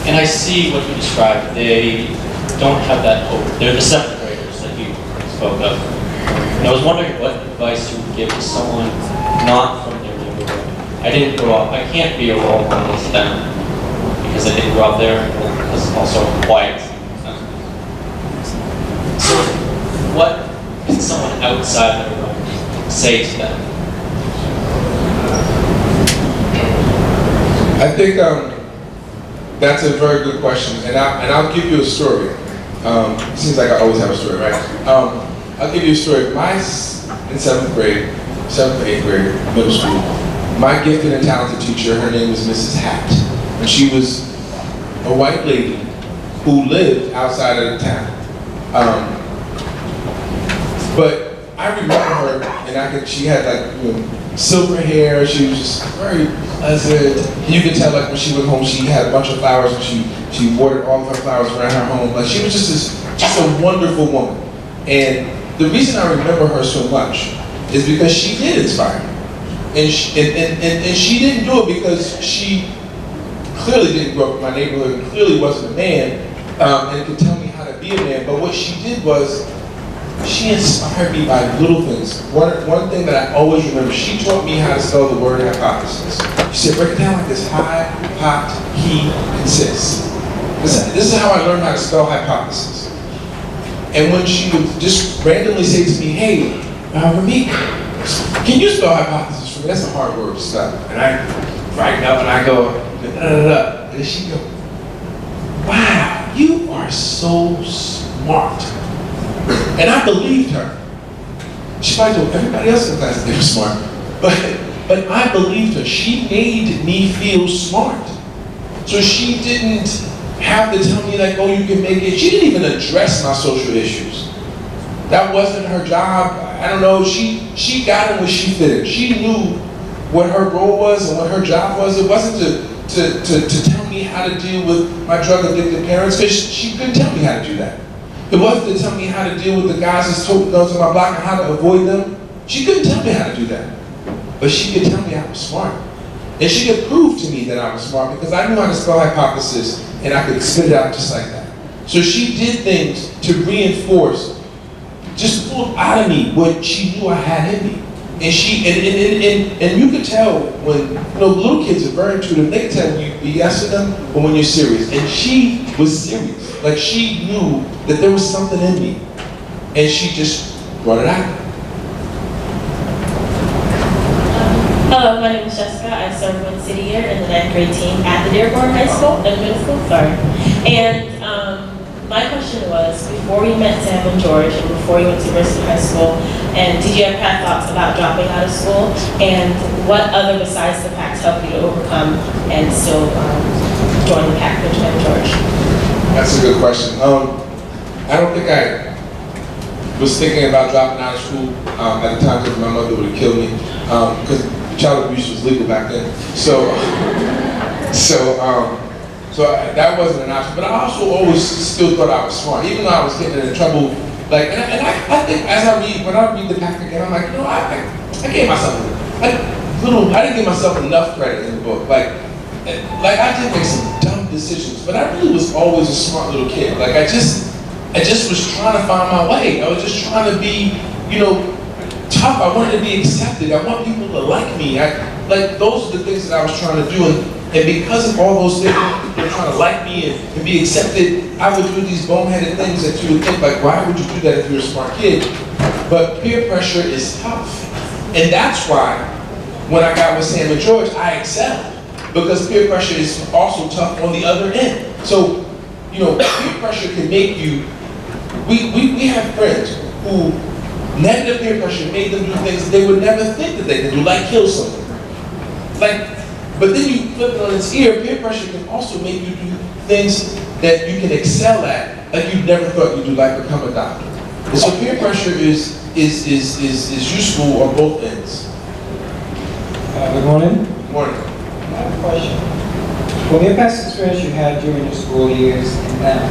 And I see what you described. They don't have that hope. They're the seventh graders that you spoke of. And I was wondering what advice you would give to someone not from their neighborhood. I didn't grow up. I can't be a role model to them because I didn't grow up there. Because it's also quiet. So what can someone outside their home say to them? I think that's a very good question, and I'll give you a story. It seems like I always have a story, right? I'll give you a story. In 7th grade, 7th or 8th grade, middle school, my gifted and talented teacher, her name was Mrs. Hat, and she was a white lady who lived outside of the town. But I remember her, and she had silver hair. She was just very pleasant. You could tell when she went home, she had a bunch of flowers, and she watered all of her flowers around her home. She was just a wonderful woman. And the reason I remember her so much is because she did inspire me. And she didn't do it because she clearly didn't grow up in my neighborhood, and clearly wasn't a man, and could tell me how to be a man. But what she did was, she inspired me by little things. One thing that I always remember, she taught me how to spell the word hypothesis. She said, break it down like this: he consists. This is how I learned how to spell hypothesis. And when she would just randomly say to me, hey, Rameck, can you spell hypothesis for me? That's a hard word to spell. And I brighten up and I go, da-da-da-da. And she'd go, wow, you are so smart. And I believed her. She probably told everybody else in the class that they were smart. But I believed her. She made me feel smart. So she didn't have to tell me oh, you can make it. She didn't even address my social issues. That wasn't her job. I don't know, she got in where she fit in. She knew what her role was and what her job was. It wasn't to tell me how to deal with my drug addicted parents, because she couldn't tell me how to do that. It wasn't to tell me how to deal with the guys that's toting guns on my block and how to avoid them. She couldn't tell me how to do that. But she could tell me I was smart. And she could prove to me that I was smart because I knew how to spell hypothesis and I could spit it out just like that. So she did things to reinforce, just pull out of me what she knew I had in me. And she, and you could tell when, little kids are very intuitive, they can tell when you BSing them or when you're serious. And she was serious. Like she knew that there was something in me. And she just brought it out. Hello, my name is Jessica. I serve one city year in the 9th grade team at the Dearborn High School, middle school, sorry. And my question was, before you met Sam and George, and before you went to University High School, and did you ever have thoughts about dropping out of school? And what other besides the Pact helped you to overcome and still join the Pact with Sam and George? That's a good question. I don't think I was thinking about dropping out of school at the time because my mother would have killed me because child abuse was legal back then. So that wasn't an option. But I also always still thought I was smart, even though I was getting in trouble. Like, and I think as when I read the Pact again, I'm like, I gave myself I didn't give myself enough credit in the book. Like I did make some dumb decisions, but I really was always a smart little kid. Like I just was trying to find my way. I was just trying to be, tough. I wanted to be accepted. I want people to like me. Those are the things that I was trying to do. And because of all those things, people were trying to like me and be accepted, I would do these boneheaded things that you would think, like, why would you do that if you're a smart kid? But peer pressure is tough. And that's why, when I got with Sam and George, I excelled. Because peer pressure is also tough on the other end. So, peer pressure can make you, we have friends who negative peer pressure made them do things they would never think that they could do, like kill someone. But then you flip it on its ear, peer pressure can also make you do things that you can excel at, like you never thought you'd do, like become a doctor. And so peer pressure is useful on both ends. Good morning. Good morning. I have a question. From your past experience you had during your school years and now,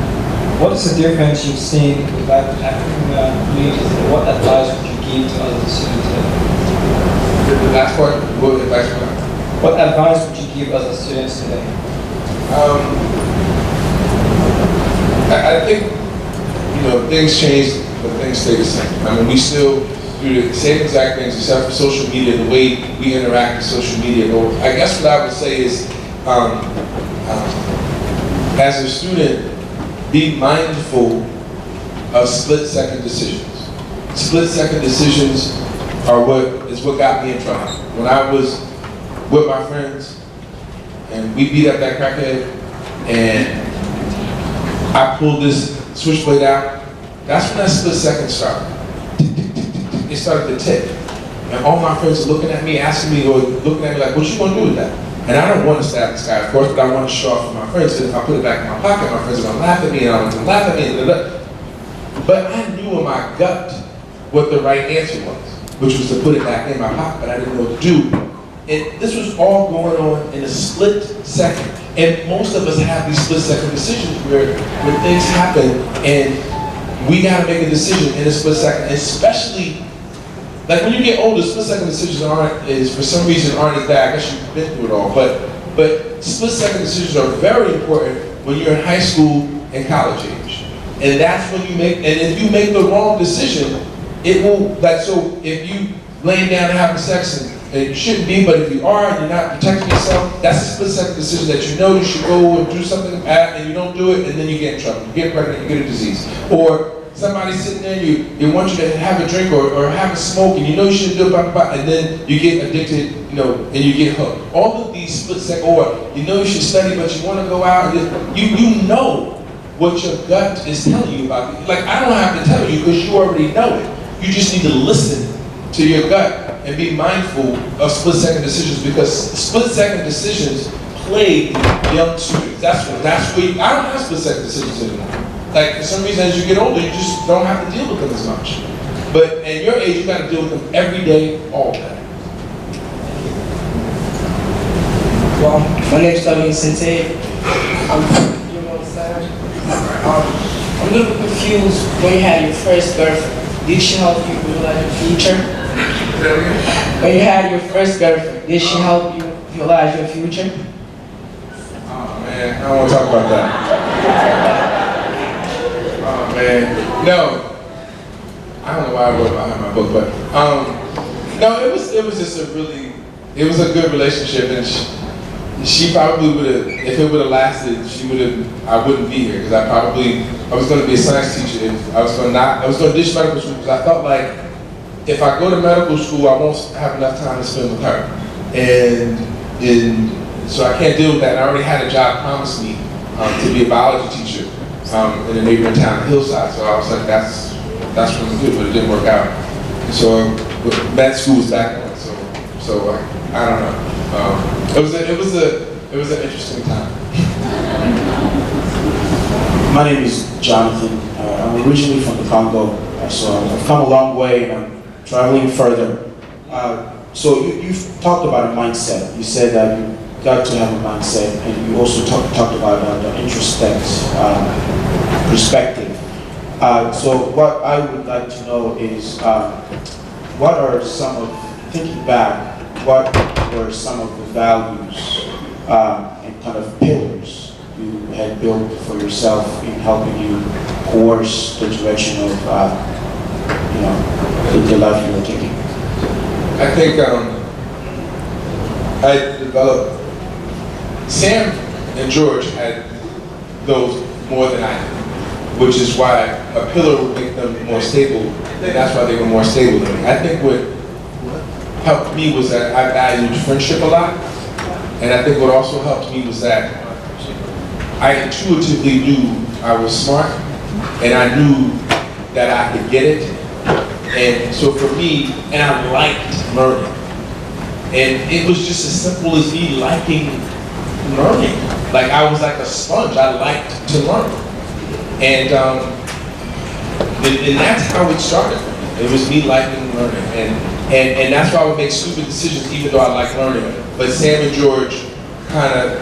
what is the difference you've seen with African communities, and what advice would you give to other students today? The last part, what advice would I? What advice would you give other students today? I think, things change, but things stay the same. I mean, we still do the same exact things except for social media, the way we interact with social media. But I guess what I would say is, as a student, be mindful of split-second decisions. Split-second decisions are what got me in trouble. When I was with my friends and we beat up that crackhead and I pulled this switchblade out, that's when that split-second started. It started to tick. And all my friends are looking at me, asking me, or looking at me like, what you gonna do with that? And I don't want to stab this guy, of course, but I want to show off for my friends, because if I put it back in my pocket, my friends are going to laugh at me, and I'm going to laugh at me, But I knew in my gut what the right answer was, which was to put it back in my pocket, but I didn't know what to do. And this was all going on in a split second. And most of us have these split-second decisions where things happen, and we got to make a decision in a split second, especially like when you get older, split-second decisions for some reason aren't as bad. I guess you've been through it all. But split-second decisions are very important when you're in high school and college age. And that's when you make, and if you make the wrong decision, it will, so if you laying down and having sex, and you shouldn't be, but if you are and you're not protecting yourself, that's a split-second decision that you know you should go and do something bad, and you don't do it, and then you get in trouble. You get pregnant, you get a disease. Or somebody's sitting there, they want you to have a drink or have a smoke, and you know you shouldn't do it, and then you get addicted, and you get hooked. All of these split second, or you know you should study, but you want to go out, and you know what your gut is telling you about it. Like, I don't have to tell you because you already know it. You just need to listen to your gut and be mindful of split second decisions, because split second decisions plague young students. That's where I don't have split second decisions anymore. Like, for some reason, as you get older, you just don't have to deal with them as much. But at your age, you got to deal with them every day, all day. Well, my name's Sensei. I'm a little bit confused when you had your first girlfriend. Did she help you realize your future? When you had your first girlfriend, did she help you realize your future? Oh man, I don't want to talk about that. Oh man, no. I don't know why I wrote behind my book, but no, it was just a good relationship, and she probably would have, if it would have lasted, I wouldn't be here, because I was going to be a science teacher. I was going to ditch medical school because I felt like if I go to medical school, I won't have enough time to spend with her, and so I can't deal with that. And I already had a job promised me to be a biology teacher in a neighboring town, Hillside. So I was like, that's what I'm gonna do, but it didn't work out. So med school was back on. So I don't know. It was an interesting time. My name is Jonathan. I'm originally from the Congo, so I've come a long way and I'm traveling further. So you've talked about a mindset. You said that you got to have a mindset, and you also talked about the introspect perspective. So what I would like to know is, what are some of, thinking back, what were some of the values and kind of pillars you had built for yourself in helping you course the direction of, the life you were taking? I think I developed, Sam and George had those more than I did, which is why a pillar would make them more stable, and that's why they were more stable than me. I think what helped me was that I valued friendship a lot, and I think what also helped me was that I intuitively knew I was smart, and I knew that I could get it. And so for me, and I liked learning. And it was just as simple as me liking learning. Like I was like a sponge, I liked to learn. And that's how it started. It was me liking learning. And that's why I would make stupid decisions even though I like learning. But Sam and George kind of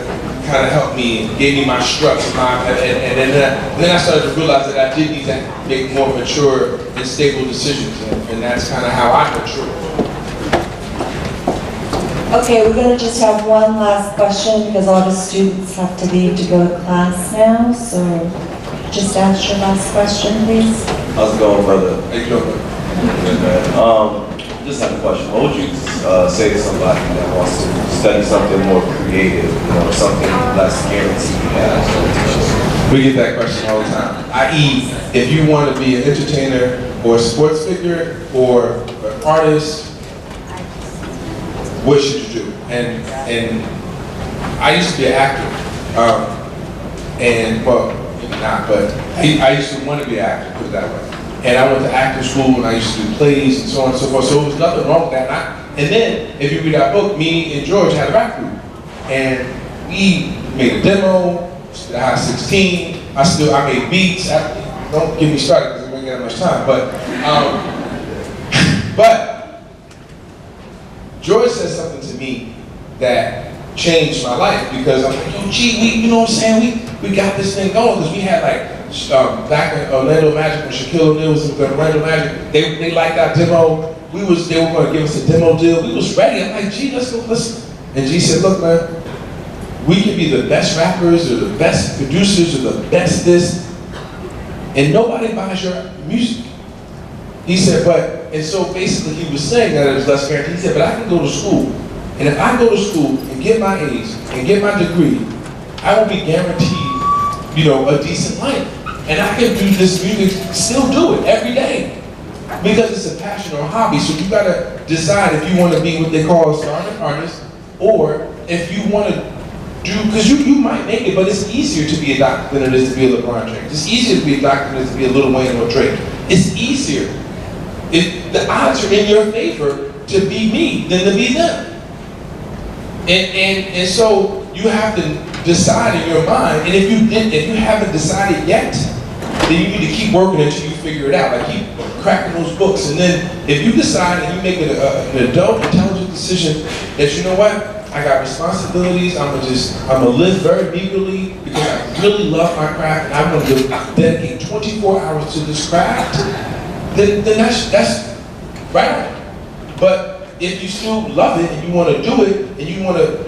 helped me, gave me my struts, and then I started to realize that I did need to make more mature and stable decisions, and that's kind of how I matured. Okay, we're going to just have one last question because all the students have to leave to go to class now, so just ask your last question, please. How's it going, brother? How you doing? Just have a question. What would you say to somebody that wants to study something more creative, something less guaranteed? We get that question all the time. I.e., if you want to be an entertainer or a sports figure or an artist, what should you do? And I used to be an actor, well, maybe not, but I used to want to be an actor, put it that way. And I went to acting school and I used to do plays and so on and so forth. So there was nothing wrong with that. And then, if you read our book, me and George had a rap group. And we made a demo, I had 16. I made beats. Don't get me started because we ain't got much time. But George said something to me that changed my life because I'm like, yo, gee, you know what I'm saying? We got this thing going because we had like, back in Orlando Magic when Shaquille O'Neal was in Orlando Magic, they liked our demo. They were going to give us a demo deal. We was ready. I'm like, gee, let's go listen. And G said, look, man, we can be the best rappers or the best producers or the best this, and nobody buys your music. He said, and so basically he was saying that it was less guaranteed. He said, but I can go to school, and if I go to school and get my A's and get my degree, I will be guaranteed, a decent life. And I can do this music, still do it every day. Because it's a passion or a hobby. So you gotta decide if you want to be what they call a starving artist, or if you want to do, because you might make it, but it's easier to be a doctor than it is to be a LeBron James. It's easier to be a doctor than it is to be a Lil Wayne or Drake. It's easier. The odds are in your favor to be me than to be them. And so you have to decide in your mind, and if you haven't decided yet, then you need to keep working until you figure it out. Like keep cracking those books, and then if you decide and you make an adult, intelligent decision that you know what, I got responsibilities, I'm gonna live very meagerly because I really love my craft and I'm gonna dedicate 24 hours to this craft, then that's right. But if you still love it and you want to do it and you want to,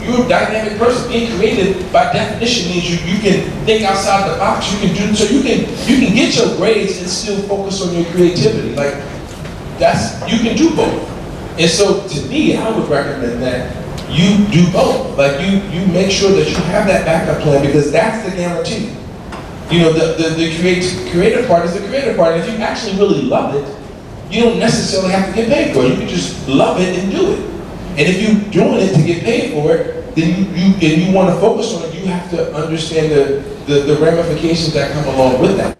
you're a dynamic person. Being creative by definition means you can think outside the box. You can do so. You can get your grades and still focus on your creativity. Like you can do both. And so to me, I would recommend that you do both. Like you make sure that you have that backup plan because that's the guarantee. You know, the creative part is the creative part. And if you actually really love it, you don't necessarily have to get paid for it. You can just love it and do it. And if you're doing it to get paid for it, then you want to focus on it, you have to understand the ramifications that come along with that.